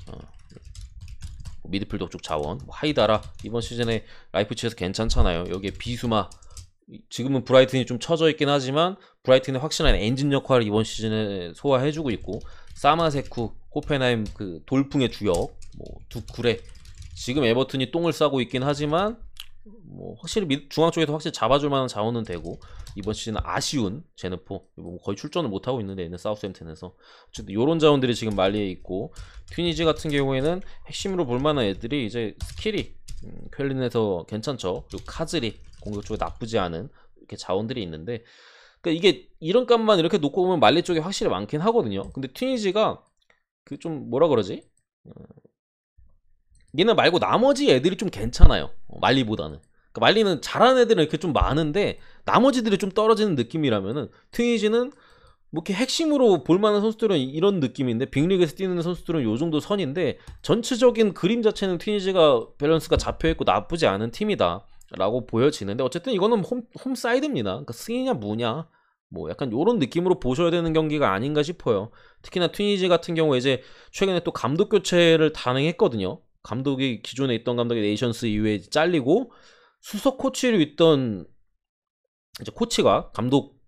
미드필더 쪽 자원 뭐 하이다라 이번 시즌에 라이프치히에서 괜찮잖아요. 여기에 비수마 지금은 브라이튼이 좀 처져 있긴 하지만 브라이튼의 확실한 엔진 역할을 이번 시즌에 소화해주고 있고 사마세쿠 호펜하임 그 돌풍의 주역 뭐 두쿠레 지금 에버튼이 똥을 싸고 있긴 하지만 뭐 확실히 중앙 쪽에서 확실히 잡아줄 만한 자원은 되고 이번 시즌 아쉬운 제네포 뭐 거의 출전을 못하고 있는데 있는 사우스햄튼에서 어쨌든 요런 자원들이 지금 말리에 있고 튀니지 같은 경우에는 핵심으로 볼만한 애들이 이제 스킬이 쾰린에서 괜찮죠. 그리고 카즈리 공격 쪽에 나쁘지 않은 이렇게 자원들이 있는데 그러니까 이게 이런 값만 이렇게 놓고 보면 말리 쪽에 확실히 많긴 하거든요. 근데 튀니지가 그 좀 뭐라 그러지? 얘네 말고 나머지 애들이 좀 괜찮아요. 말리보다는. 그러니까 말리는 잘하는 애들은 이렇게 좀 많은데 나머지들이 좀 떨어지는 느낌이라면은 튀니지는 뭐 이렇게 핵심으로 볼만한 선수들은 이런 느낌인데 빅리그에서 뛰는 선수들은 요 정도 선인데 전체적인 그림 자체는 튀니지가 밸런스가 잡혀있고 나쁘지 않은 팀이다 라고 보여지는데 어쨌든 이거는 홈사이드입니다. 그러니까 승이냐 무냐 뭐 약간 요런 느낌으로 보셔야 되는 경기가 아닌가 싶어요. 특히나 튀니지 같은 경우에 이제 최근에 또 감독 교체를 단행했거든요. 감독이 기존에 있던 감독이 네이션스 이후에 잘리고 수석 코치로 있던 이제 코치가 감독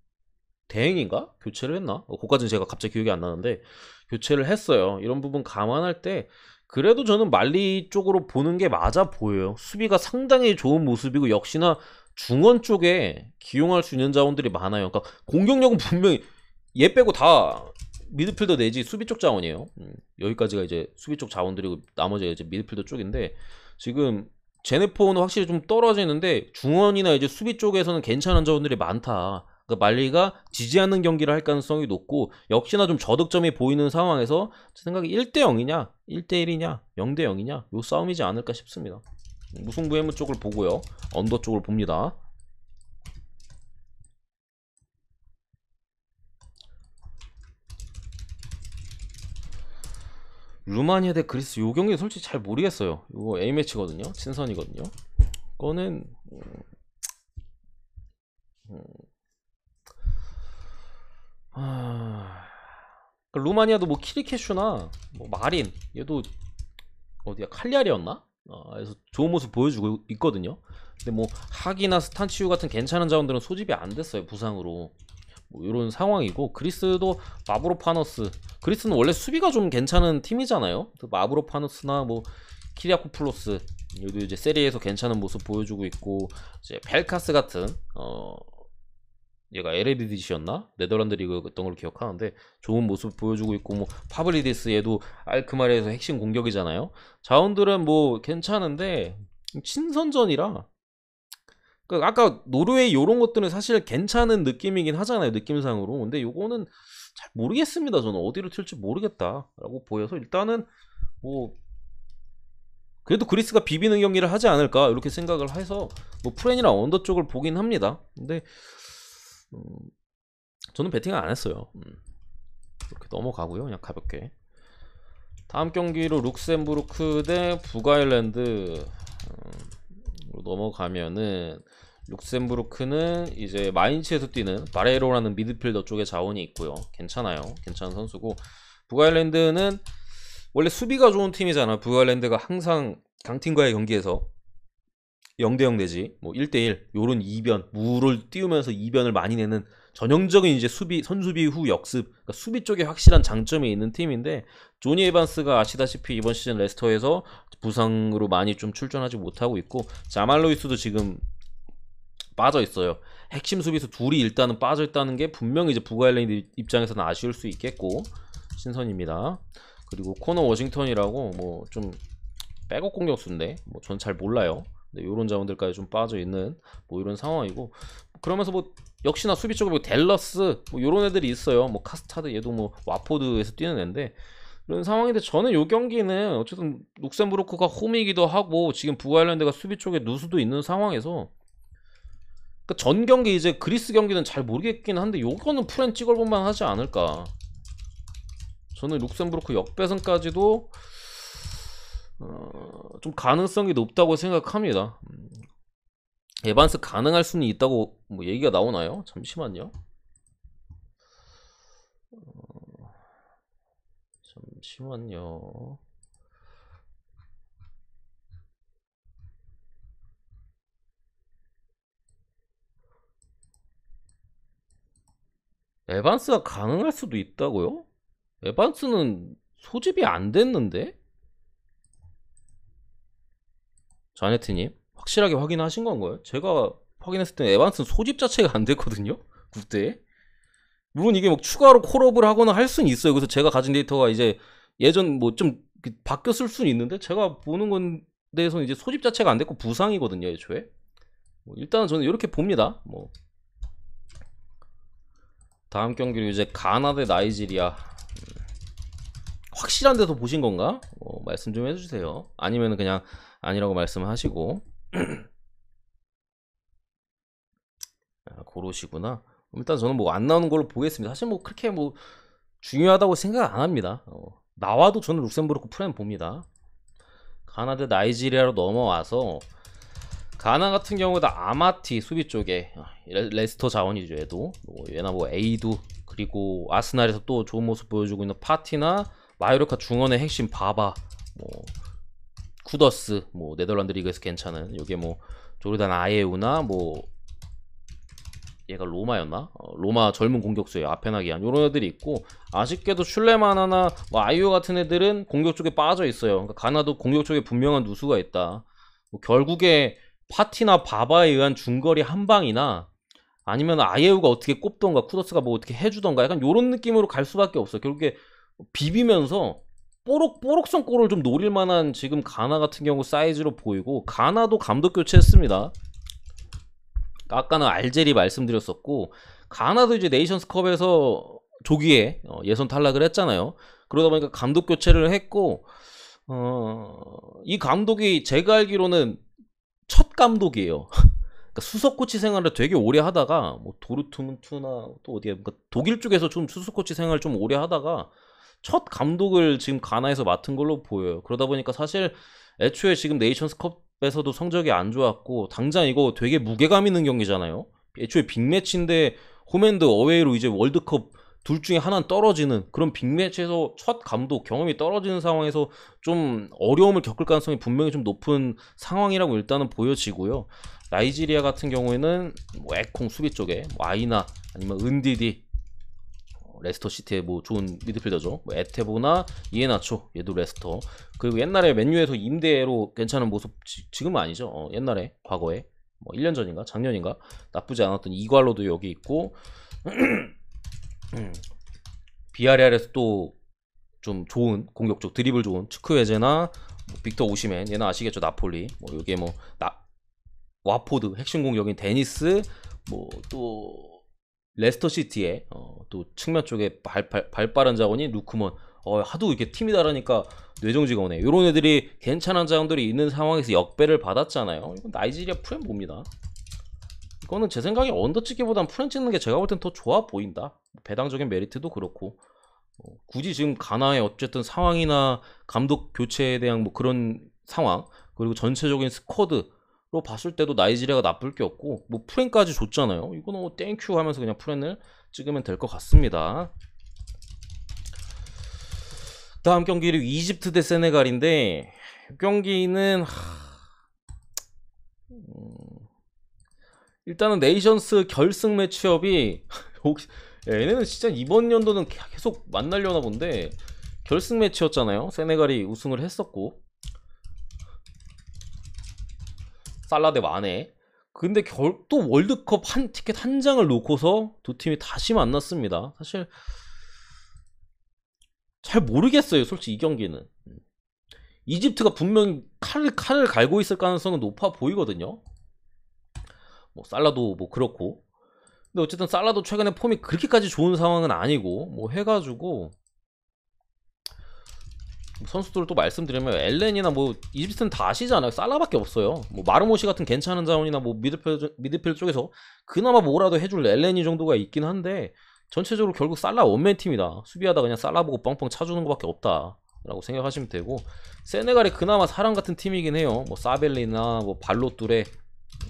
대행인가? 교체를 했나? 그거까지는 제가 갑자기 기억이 안 나는데 교체를 했어요. 이런 부분 감안할 때 그래도 저는 말리 쪽으로 보는 게 맞아 보여요. 수비가 상당히 좋은 모습이고 역시나 중원 쪽에 기용할 수 있는 자원들이 많아요. 그러니까 공격력은 분명히 얘 빼고 다 미드필더 내지 수비 쪽 자원이에요. 여기까지가 이제 수비 쪽 자원들이고 나머지가 이제 미드필더 쪽인데 지금 제네포는 확실히 좀 떨어지는데 중원이나 이제 수비 쪽에서는 괜찮은 자원들이 많다. 그러니까 말리가 지지 않는 경기를 할 가능성이 높고 역시나 좀 저득점이 보이는 상황에서 제 생각에 1대 0이냐 1대 1이냐 0대 0이냐 요 싸움이지 않을까 싶습니다. 무승부 해무 쪽을 보고요. 언더 쪽을 봅니다. 루마니아 대 그리스 요 경기 솔직히 잘 모르겠어요. 이거 A매치거든요. 친선이거든요. 그거는 그러니까 루마니아도 뭐 키리케슈나 뭐 마린 얘도 어디야 칼리아리였나? 그래서 좋은 모습 보여주고 있거든요. 근데 뭐 하기나 스탄치우 같은 괜찮은 자원들은 소집이 안 됐어요. 부상으로. 뭐 이런 상황이고 그리스도 마브로파너스 그리스는 원래 수비가 좀 괜찮은 팀이잖아요. 마브로파너스나 뭐 키리아코플로스 얘도 이제 세리에서 괜찮은 모습 보여주고 있고 이제 펠카스 같은 얘가 에레디디시였나? 네덜란드 리그였던 걸로 기억하는데 좋은 모습 보여주고 있고 뭐 파블리디스 얘도 알크마르에서 핵심 공격이잖아요. 자원들은 뭐 괜찮은데 친선전이라 그러니까 아까 노르웨이 요런 것들은 사실 괜찮은 느낌이긴 하잖아요. 느낌상으로. 근데 요거는 잘 모르겠습니다. 저는 어디로 튈지 모르겠다라고 보여서 일단은 뭐 그래도 그리스가 비비는 경기를 하지 않을까 이렇게 생각을 해서 뭐 프렌이랑 언더 쪽을 보긴 합니다. 근데 저는 베팅을 안 했어요. 이렇게 넘어가고요. 그냥 가볍게. 다음 경기로 룩셈부르크 대 북아일랜드 넘어가면은 룩셈부르크는 이제 마인츠에서 뛰는 바레로라는 미드필더 쪽에 자원이 있고요. 괜찮아요. 괜찮은 선수고 북아일랜드는 원래 수비가 좋은 팀이잖아. 북아일랜드가 항상 강팀과의 경기에서 0대0 내지 뭐 1대1 요런 이변 무를 띄우면서 이변을 많이 내는 전형적인 이제 수비 선수비 후 역습 그러니까 수비 쪽에 확실한 장점이 있는 팀인데 조니 에반스가 아시다시피 이번 시즌 레스터에서 부상으로 많이 좀 출전하지 못하고 있고 자말 로이스도 지금 빠져 있어요. 핵심 수비수 둘이 일단은 빠져 있다는 게 분명히 이제 북아일랜드 입장에서는 아쉬울 수 있겠고 신선입니다. 그리고 코너 워싱턴이라고 뭐 좀 백업 공격수인데 뭐 전 잘 몰라요. 이런 자원들까지 좀 빠져 있는 뭐 이런 상황이고 그러면서 뭐 역시나 수비 쪽에 뭐 델러스 뭐 이런 애들이 있어요. 뭐 카스타드 얘도 뭐 와포드에서 뛰는 애인데 이런 상황인데 저는 요 경기는 어쨌든 룩셈부르크가 홈이기도 하고 지금 북아일랜드가 수비 쪽에 누수도 있는 상황에서 그러니까 전 경기 이제 그리스 경기는 잘 모르겠긴 한데 요거는 프렌 찍어볼만 하지 않을까. 저는 룩셈부르크 역배승까지도 좀 가능성이 높다고 생각합니다. 에반스 가능할 수는 있다고 뭐 얘기가 나오나요? 잠시만요. 잠시만요. 에반스가 가능할 수도 있다고요? 에반스는 소집이 안 됐는데? 자네트님 확실하게 확인하신 건가요? 제가 확인했을 때 에반스는 소집 자체가 안 됐거든요. 국대에. 물론 이게 뭐 추가로 콜업을 하거나 할 수는 있어요. 그래서 제가 가진 데이터가 이제 예전 뭐 좀 바뀌었을 수는 있는데 제가 보는 건데에서는 이제 소집 자체가 안 됐고 부상이거든요. 애초에. 뭐 일단은 저는 이렇게 봅니다. 뭐 다음 경기로 이제 가나 대 나이지리아. 확실한 데서 보신 건가? 말씀 좀 해주세요. 아니면 그냥 아니라고 말씀하시고. 고로시구나. 일단 저는 뭐 안 나오는 걸로 보겠습니다. 사실 뭐 그렇게 뭐 중요하다고 생각 안 합니다. 나와도 저는 룩셈부르크 프렌 봅니다. 가나 대 나이지리아로 넘어와서 가나 같은 경우도 아마티 수비 쪽에 레스터 자원이죠. 얘나 뭐 에이두, 그리고 아스날에서 또 좋은 모습 보여주고 있는 파티나 마요르카 중원의 핵심 바바, 뭐 쿠더스, 뭐 네덜란드 리그에서 괜찮은 요게 뭐 조르단 아예우나 뭐 얘가 로마였나? 로마 젊은 공격수예요. 아페나기안 요런 애들이 있고, 아쉽게도 슐레만하나 뭐 아이오 같은 애들은 공격 쪽에 빠져 있어요. 그러니까 가나도 공격 쪽에 분명한 누수가 있다. 뭐 결국에 파티나 바바에 의한 중거리 한 방이나 아니면 아예우가 어떻게 꼽던가 쿠더스가 뭐 어떻게 해주던가 약간 요런 느낌으로 갈 수밖에 없어요. 결국에 비비면서 뽀록뽀록성 골을 좀 노릴 만한 지금 가나 같은 경우 사이즈로 보이고, 가나도 감독 교체했습니다. 아까는 알제리 말씀드렸었고, 가나도 이제 네이션스컵에서 조기에 예선 탈락을 했잖아요. 그러다 보니까 감독 교체를 했고, 이 감독이 제가 알기로는 첫 감독이에요. 그러니까 수석 코치 생활을 되게 오래 하다가 뭐 도르트문트나 또 어디에, 그러니까 독일 쪽에서 좀 수석 코치 생활을 좀 오래 하다가 첫 감독을 지금 가나에서 맡은 걸로 보여요. 그러다 보니까 사실 애초에 지금 네이션스컵에서도 성적이 안 좋았고, 당장 이거 되게 무게감 있는 경기잖아요. 애초에 빅매치인데 홈앤드 어웨이로 이제 월드컵 둘 중에 하나는 떨어지는 그런 빅매치에서 첫 감독 경험이 떨어지는 상황에서 좀 어려움을 겪을 가능성이 분명히 좀 높은 상황이라고 일단은 보여지고요. 나이지리아 같은 경우에는 뭐 에콩 수비 쪽에 뭐 아이나 아니면 은디디, 레스터 시티의 뭐 좋은 미드필더죠. 뭐 에테보나 이에나초, 얘도 레스터. 그리고 옛날에 맨유에서 임대로 괜찮은 모습, 지금은 아니죠. 옛날에 과거에 뭐 1년 전인가 작년인가 나쁘지 않았던 이괄로도 여기 있고, 비아레알에서 또 좀 좋은 공격적 드리블 좋은 츠크웨제나 뭐 빅터 오시멘, 얘는 아시겠죠, 나폴리. 뭐 여기에 뭐 와포드 핵심 공격인 데니스, 뭐 또 레스터 시티의 또 측면 쪽에 발 빠른 자원이 루크먼. 하도 이렇게 팀이 다르니까 뇌정지가 오네. 요런 애들이 괜찮은 자원들이 있는 상황에서 역배를 받았잖아요. 이건 나이지리아 프렌 봅니다. 이거는 제 생각에 언더 찍기보단 프렌 찍는 게 제가 볼 땐 더 좋아 보인다. 배당적인 메리트도 그렇고, 굳이 지금 가나의 어쨌든 상황이나 감독 교체에 대한 뭐 그런 상황, 그리고 전체적인 스쿼드로 봤을 때도 나이지리아가 나쁠 게 없고, 뭐 프렌까지 줬잖아요. 이거는 뭐 땡큐 하면서 그냥 프렌을 찍으면 될 것 같습니다. 다음 경기는 이집트 대 세네갈인데, 이 경기는 일단은 네이션스 결승 매치업이 얘네는 진짜 이번 연도는 계속 만나려나 본데, 결승 매치였잖아요. 세네갈이 우승을 했었고, 살라 대 마네. 근데 또 월드컵 티켓 한 장을 놓고서 두 팀이 다시 만났습니다. 사실 잘 모르겠어요, 솔직히 이 경기는. 이집트가 분명히 칼을 갈고 있을 가능성은 높아 보이거든요. 뭐 살라도 뭐 그렇고, 근데 어쨌든 살라도 최근에 폼이 그렇게까지 좋은 상황은 아니고, 뭐 해가지고 선수들을 또 말씀드리면 엘렌이나 뭐 이집트는 다 아시잖아요. 살라밖에 없어요. 뭐 마르모시 같은 괜찮은 자원이나 뭐 미드필드 쪽에서 그나마 뭐라도 해줄 엘렌이 정도가 있긴 한데, 전체적으로 결국 살라 원맨 팀이다. 수비하다 그냥 살라 보고 뻥뻥 차주는 것밖에 없다 라고 생각하시면 되고, 세네갈이 그나마 사람 같은 팀이긴 해요. 뭐 사벨리나 뭐 발로뚜레,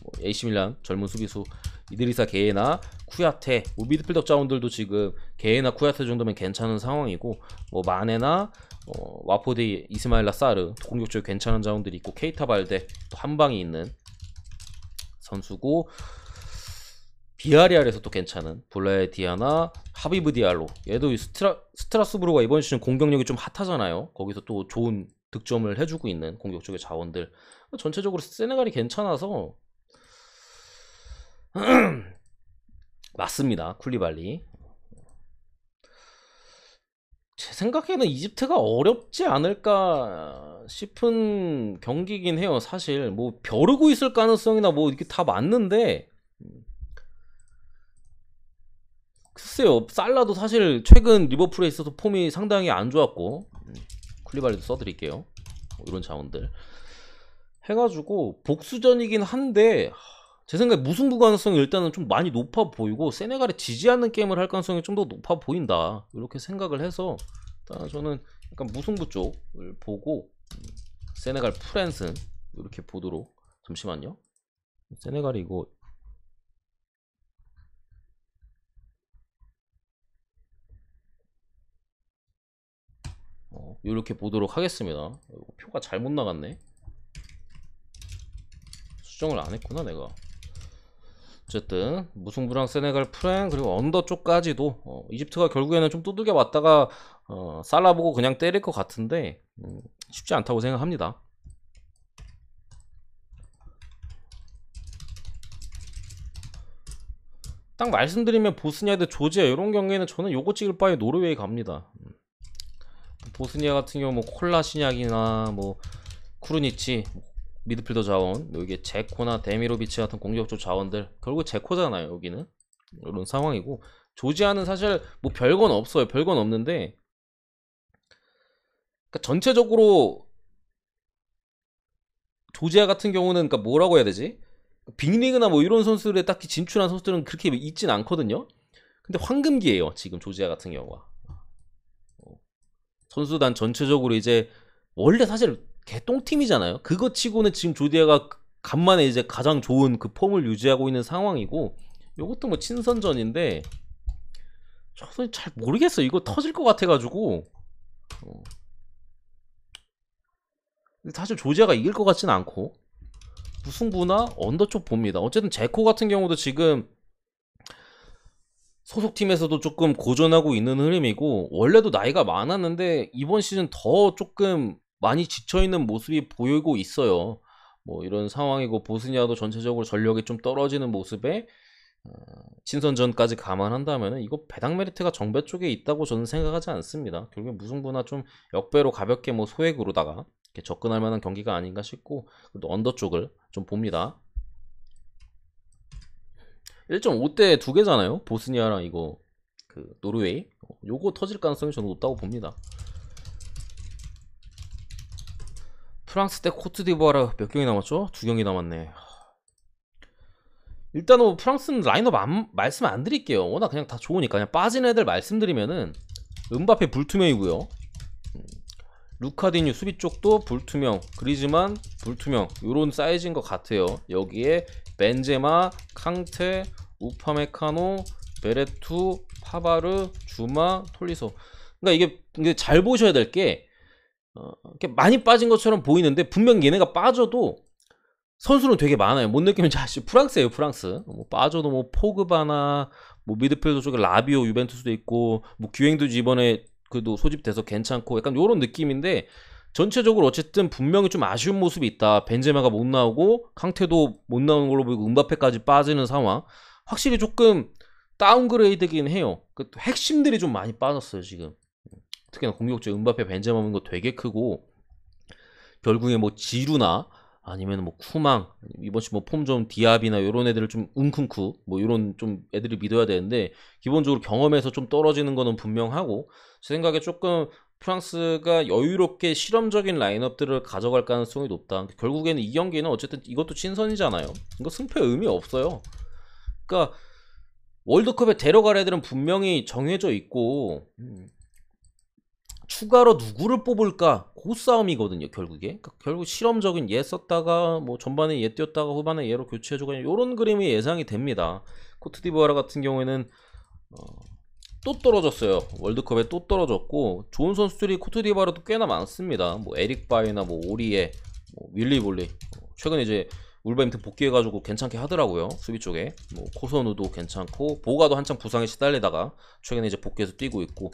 뭐 에이시밀란 젊은 수비수 이드리사 게에나 쿠야테, 뭐 미드필더 자원들도 지금 게에나 쿠야테 정도면 괜찮은 상황이고, 뭐 마네나 와포드 이스마일라 사르 공격적으로 괜찮은 자원들이 있고, 케이타 발데 또 한방이 있는 선수고, 비아리알에서 또 괜찮은 블라에 디아나, 하비브 디알로, 얘도 스트라스부르가 이번 시즌 공격력이 좀 핫하잖아요. 거기서 또 좋은 득점을 해주고 있는 공격적인 자원들. 전체적으로 세네갈이 괜찮아서 맞습니다. 쿨리발리. 제 생각에는 이집트가 어렵지 않을까 싶은 경기긴 해요. 사실 뭐 벼르고 있을 가능성이나 뭐 이렇게 다 맞는데, 글쎄요. 살라도 사실 최근 리버풀에 있어서 폼이 상당히 안 좋았고, 쿨리발리도 써드릴게요. 뭐 이런 자원들 해가지고 복수전이긴 한데, 제 생각에 무승부 가능성이 일단은 좀 많이 높아 보이고, 세네갈에 지지 않는 게임을 할 가능성이 좀 더 높아 보인다, 이렇게 생각을 해서 일단 저는 약간 무승부 쪽을 보고 세네갈 프랜슨 이렇게 보도록. 잠시만요. 세네갈이 이거 이렇게 보도록 하겠습니다. 표가 잘못 나갔네. 수정을 안 했구나 내가. 어쨌든 무승부랑 세네갈, 프랭, 그리고 언더 쪽까지도 이집트가 결국에는 좀 두들겨 맞다가 살라 보고 그냥 때릴 것 같은데 쉽지 않다고 생각합니다. 딱 말씀드리면 보스니아 대 조지아 이런 경기에는 저는 요거 찍을 바에 노르웨이 갑니다. 보스니아 같은 경우 뭐 콜라시냐 뭐 쿠르니치 미드필더 자원, 여기 제코나 데미로비치 같은 공격적 자원들 결국 제코잖아요. 여기는 이런 상황이고, 조지아는 사실 뭐 별건 없어요. 별건 없는데 그러니까 전체적으로 조지아 같은 경우는 그러니까 뭐라고 해야 되지? 빅리그나 뭐 이런 선수들에 딱히 진출한 선수들은 그렇게 있진 않거든요. 근데 황금기예요 지금 조지아 같은 경우가. 선수단 전체적으로 이제 원래 사실 개똥팀이잖아요. 그거 치고는 지금 조지아가 간만에 이제 가장 좋은 그 폼을 유지하고 있는 상황이고, 요것도 뭐 친선전인데 저는 잘 모르겠어. 이거 터질 것 같아가지고 사실 조지아가 이길 것 같진 않고 무승부나 언더 쪽 봅니다. 어쨌든 제코 같은 경우도 지금 소속팀에서도 조금 고전하고 있는 흐름이고, 원래도 나이가 많았는데 이번 시즌 더 조금 많이 지쳐있는 모습이 보이고 있어요. 뭐 이런 상황이고, 보스니아도 전체적으로 전력이 좀 떨어지는 모습에 친선전까지 감안한다면 이거 배당 메리트가 정배 쪽에 있다고 저는 생각하지 않습니다. 결국에 무승부나 좀 역배로 가볍게 뭐 소액으로다가 이렇게 접근할 만한 경기가 아닌가 싶고, 또 언더 쪽을 좀 봅니다. 1.5대 두 개잖아요. 보스니아랑 이거 그 노르웨이. 요거 터질 가능성이 저는 높다고 봅니다. 프랑스 대 코트디부아르 몇 경기 남았죠? 2경기 남았네. 일단은 뭐 프랑스는 라인업 말씀 안 드릴게요. 워낙 그냥 다 좋으니까. 그냥 빠진 애들 말씀드리면은 은바페 불투명이고요. 루카디뉴 수비 쪽도 불투명, 그리즈만 불투명, 요런 사이즈인 것 같아요. 여기에 벤제마, 캉테, 우파메카노, 베레투, 파바르, 주마, 톨리소. 그러니까 이게 잘 보셔야 될 게 이렇게 많이 빠진 것처럼 보이는데 분명 얘네가 빠져도 선수는 되게 많아요. 뭔 느낌인지 아시죠? 프랑스예요, 프랑스. 뭐 빠져도 뭐 포그바나 뭐 미드필더 쪽에 라비오 유벤투스도 있고, 뭐 기행도 이번에 그래도 소집돼서 괜찮고, 약간 요런 느낌인데 전체적으로 어쨌든 분명히 좀 아쉬운 모습이 있다. 벤제마가 못 나오고 캉테도 못 나오는 걸로 보이고 은바페까지 빠지는 상황. 확실히 조금 다운그레이드긴 해요. 그 핵심들이 좀 많이 빠졌어요 지금. 특히나 공격적 은바페 벤제마 오는 거 되게 크고, 결국에 뭐 지루나 아니면 뭐 쿠망, 이번 시 뭐 폼 좀 디아비나 요런 애들을 좀 웅쿵쿠 뭐 요런 좀 애들을 믿어야 되는데, 기본적으로 경험에서 좀 떨어지는 거는 분명하고, 제 생각에 조금 프랑스가 여유롭게 실험적인 라인업들을 가져갈 가능성이 높다. 결국에는 이 경기는 어쨌든 이것도 친선이잖아요. 이거 승패 의미 없어요. 그러니까 월드컵에 데려갈 애들은 분명히 정해져 있고, 추가로 누구를 뽑을까 그 싸움이거든요 결국에. 그러니까 결국 실험적인 얘 썼다가 뭐 전반에 얘 뛰었다가 후반에 얘로 교체해주고 이런 그림이 예상이 됩니다. 코트디부아르 같은 경우에는 또 떨어졌어요. 월드컵에 또 떨어졌고, 좋은 선수들이 코트디부아르도 꽤나 많습니다. 뭐 에릭 바이나 뭐 오리에, 뭐 윌리 볼리, 최근에 이제 울버햄튼 복귀해가지고 괜찮게 하더라고요. 수비 쪽에 뭐 코선우도 괜찮고, 보가도 한참 부상에 시달리다가 최근에 이제 복귀해서 뛰고 있고,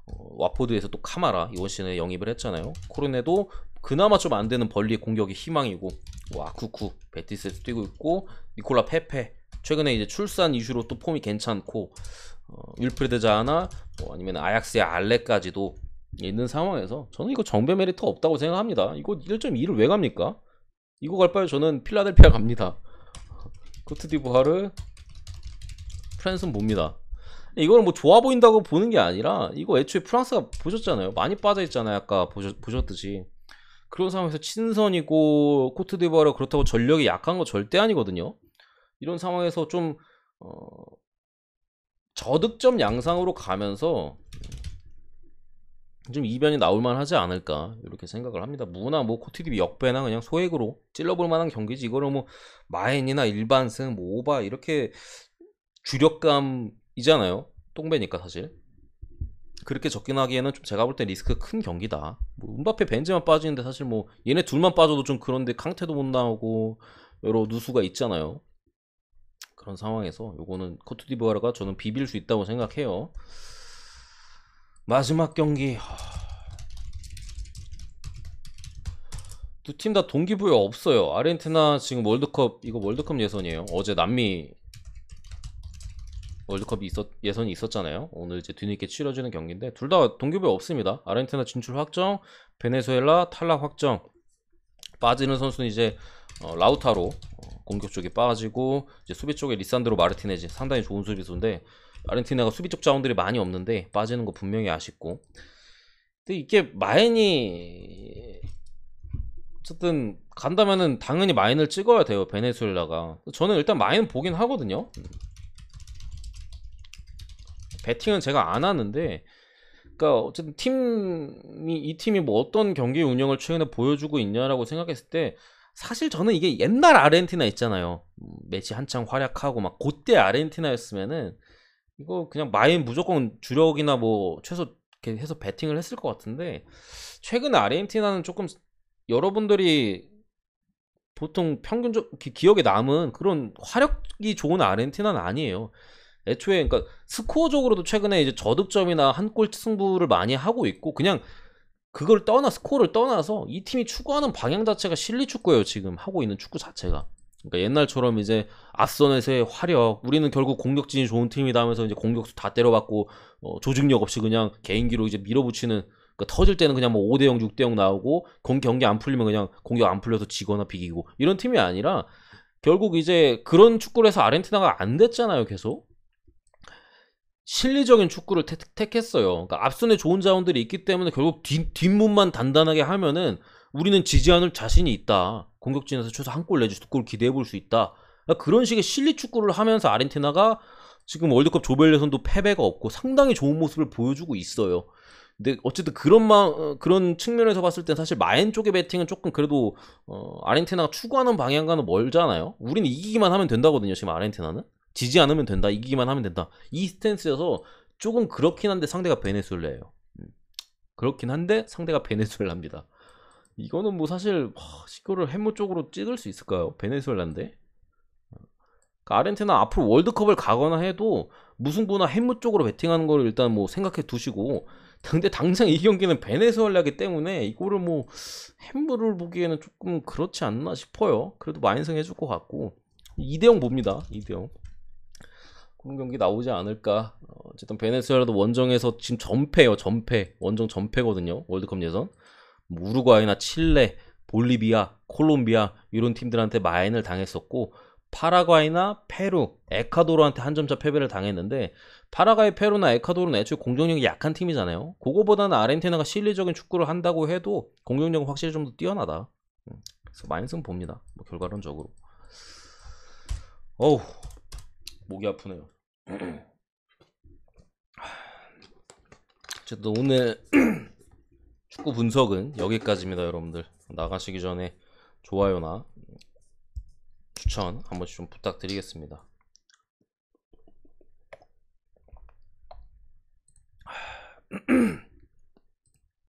와포드에서 또 카마라 이번 시즌에 영입을 했잖아요. 코르네도 그나마 좀 안 되는 벌리의 공격이 희망이고, 아쿠쿠 베티스에서 뛰고 있고, 니콜라 페페 최근에 이제 출산 이슈로 또 폼이 괜찮고, 윌프레드 자하나 뭐 아니면 아약스의 알레까지도 있는 상황에서 저는 이거 정배 메리트 없다고 생각합니다. 이거 1.2를 왜 갑니까? 이거 갈 바에 저는 필라델피아 갑니다. 코트디부아르 프랑스는 봅니다. 이거는 뭐 좋아 보인다고 보는 게 아니라, 이거 애초에 프랑스가 보셨잖아요. 많이 빠져있잖아요. 아까 보셨듯이. 그런 상황에서 친선이고 코트디부아르 그렇다고 전력이 약한 거 절대 아니거든요. 이런 상황에서 좀 저득점 양상으로 가면서 좀 이변이 나올만 하지 않을까 이렇게 생각을 합니다. 무나 뭐 코트디비 역배나 그냥 소액으로 찔러볼 만한 경기지 이거를 뭐 마인이나 일반승 뭐 오바 이렇게 주력감이잖아요. 똥배니까 사실 그렇게 접근하기에는 좀 제가 볼 때 리스크 큰 경기다. 뭐 음바페 벤제만 빠지는데 사실 뭐 얘네 둘만 빠져도 좀 그런데 캉테도 못 나오고 여러 누수가 있잖아요. 그런 상황에서 요거는 코트디부아르가 저는 비빌 수 있다고 생각해요. 마지막 경기 두 팀 다 동기부여 없어요. 아르헨티나 지금 월드컵 이거 월드컵 예선이에요. 어제 남미 월드컵이 예선이 있었잖아요. 오늘 이제 뒤늦게 치러지는 경기인데 둘 다 동기부여 없습니다. 아르헨티나 진출 확정, 베네수엘라 탈락 확정. 빠지는 선수는 이제 라우타로 공격 쪽에 빠지고 이제 수비 쪽에 리산드로 마르티네즈 상당히 좋은 수비수인데 아르헨티나가 수비 쪽 자원들이 많이 없는데 빠지는 거 분명히 아쉽고. 근데 이게 마인이 어쨌든 간다면은 당연히 마인을 찍어야 돼요. 베네수엘라가. 저는 일단 마인 보긴 하거든요. 배팅은 제가 안 하는데, 그러니까 어쨌든 이 팀이 뭐 어떤 경기 운영을 최근에 보여주고 있냐라고 생각했을 때 사실 저는 이게 옛날 아르헨티나 있잖아요. 메시 한창 활약하고 막 그때 아르헨티나였으면은 이거 그냥 마인 무조건 주력이나 뭐 최소 이렇게 해서 배팅을 했을 것 같은데 최근에 아르헨티나는 조금 여러분들이 보통 평균적 기억에 남은 그런 화력이 좋은 아르헨티나는 아니에요. 애초에 그러니까 스코어적으로도 최근에 이제 저득점이나 한 골 승부를 많이 하고 있고 그냥 그걸 스코어를 떠나서 이 팀이 추구하는 방향 자체가 실리 축구예요. 지금 하고 있는 축구 자체가. 그러니까 옛날처럼 이제 앞선에서의 화력, 우리는 결국 공격진이 좋은 팀이다 하면서 이제 공격수 다 때려받고 조직력 없이 그냥 개인기로 이제 밀어붙이는. 그러니까 터질 때는 그냥 뭐 5대0, 6대0 나오고 경기 안 풀리면 그냥 공격 안 풀려서 지거나 비기고 이런 팀이 아니라 결국 이제 그런 축구를 해서 아르헨티나가 안 됐잖아요. 계속. 실리적인 축구를 택했어요. 그러니까 앞선에 좋은 자원들이 있기 때문에 결국 뒷문만 단단하게 하면은 우리는 지지 않을 자신이 있다. 공격진에서 최소 한 골 내지 두 골 기대해 볼 수 있다. 그러니까 그런 식의 실리 축구를 하면서 아르헨티나가 지금 월드컵 조별 예선도 패배가 없고 상당히 좋은 모습을 보여주고 있어요. 근데 어쨌든 그런 측면에서 봤을 땐 사실 마엔 쪽의 배팅은 조금 그래도 아르헨티나가 추구하는 방향과는 멀잖아요. 우리는 이기기만 하면 된다거든요. 지금 아르헨티나는. 지지 않으면 된다. 이기기만 하면 된다. 이 스탠스여서 조금 그렇긴 한데 상대가 베네수엘라예요. 그렇긴 한데 상대가 베네수엘라입니다. 이거는 뭐 사실 이거를 해무 쪽으로 찍을 수 있을까요? 베네수엘라인데. 그러니까 아르헨티나 앞으로 월드컵을 가거나 해도 무승부나 해무 쪽으로 배팅하는 걸 일단 뭐 생각해 두시고 근데 당장 이 경기는 베네수엘라기 때문에 이거를 뭐 해무를 보기에는 조금 그렇지 않나 싶어요. 그래도 마인승 해줄 것 같고 2대0 봅니다. 2대0 그런 경기 나오지 않을까. 어쨌든 베네수엘라도 원정에서 지금 전패예요. 원정 전패거든요. 월드컵 예선. 뭐 우루과이나 칠레, 볼리비아, 콜롬비아 이런 팀들한테 마인을 당했었고 파라과이나 페루, 에콰도르한테 한 점차 패배를 당했는데 파라과이, 페루나 에콰도르는 애초에 공격력이 약한 팀이잖아요. 그거보다는 아르헨티나가 실리적인 축구를 한다고 해도 공격력은 확실히 좀 더 뛰어나다. 그래서 마인승 봅니다. 뭐 결과론적으로. 어우 목이 아프네요. 어쨌든 오늘 축구 분석은 여기까지입니다. 여러분들 나가시기 전에 좋아요나 추천 한 번씩 좀 부탁드리겠습니다.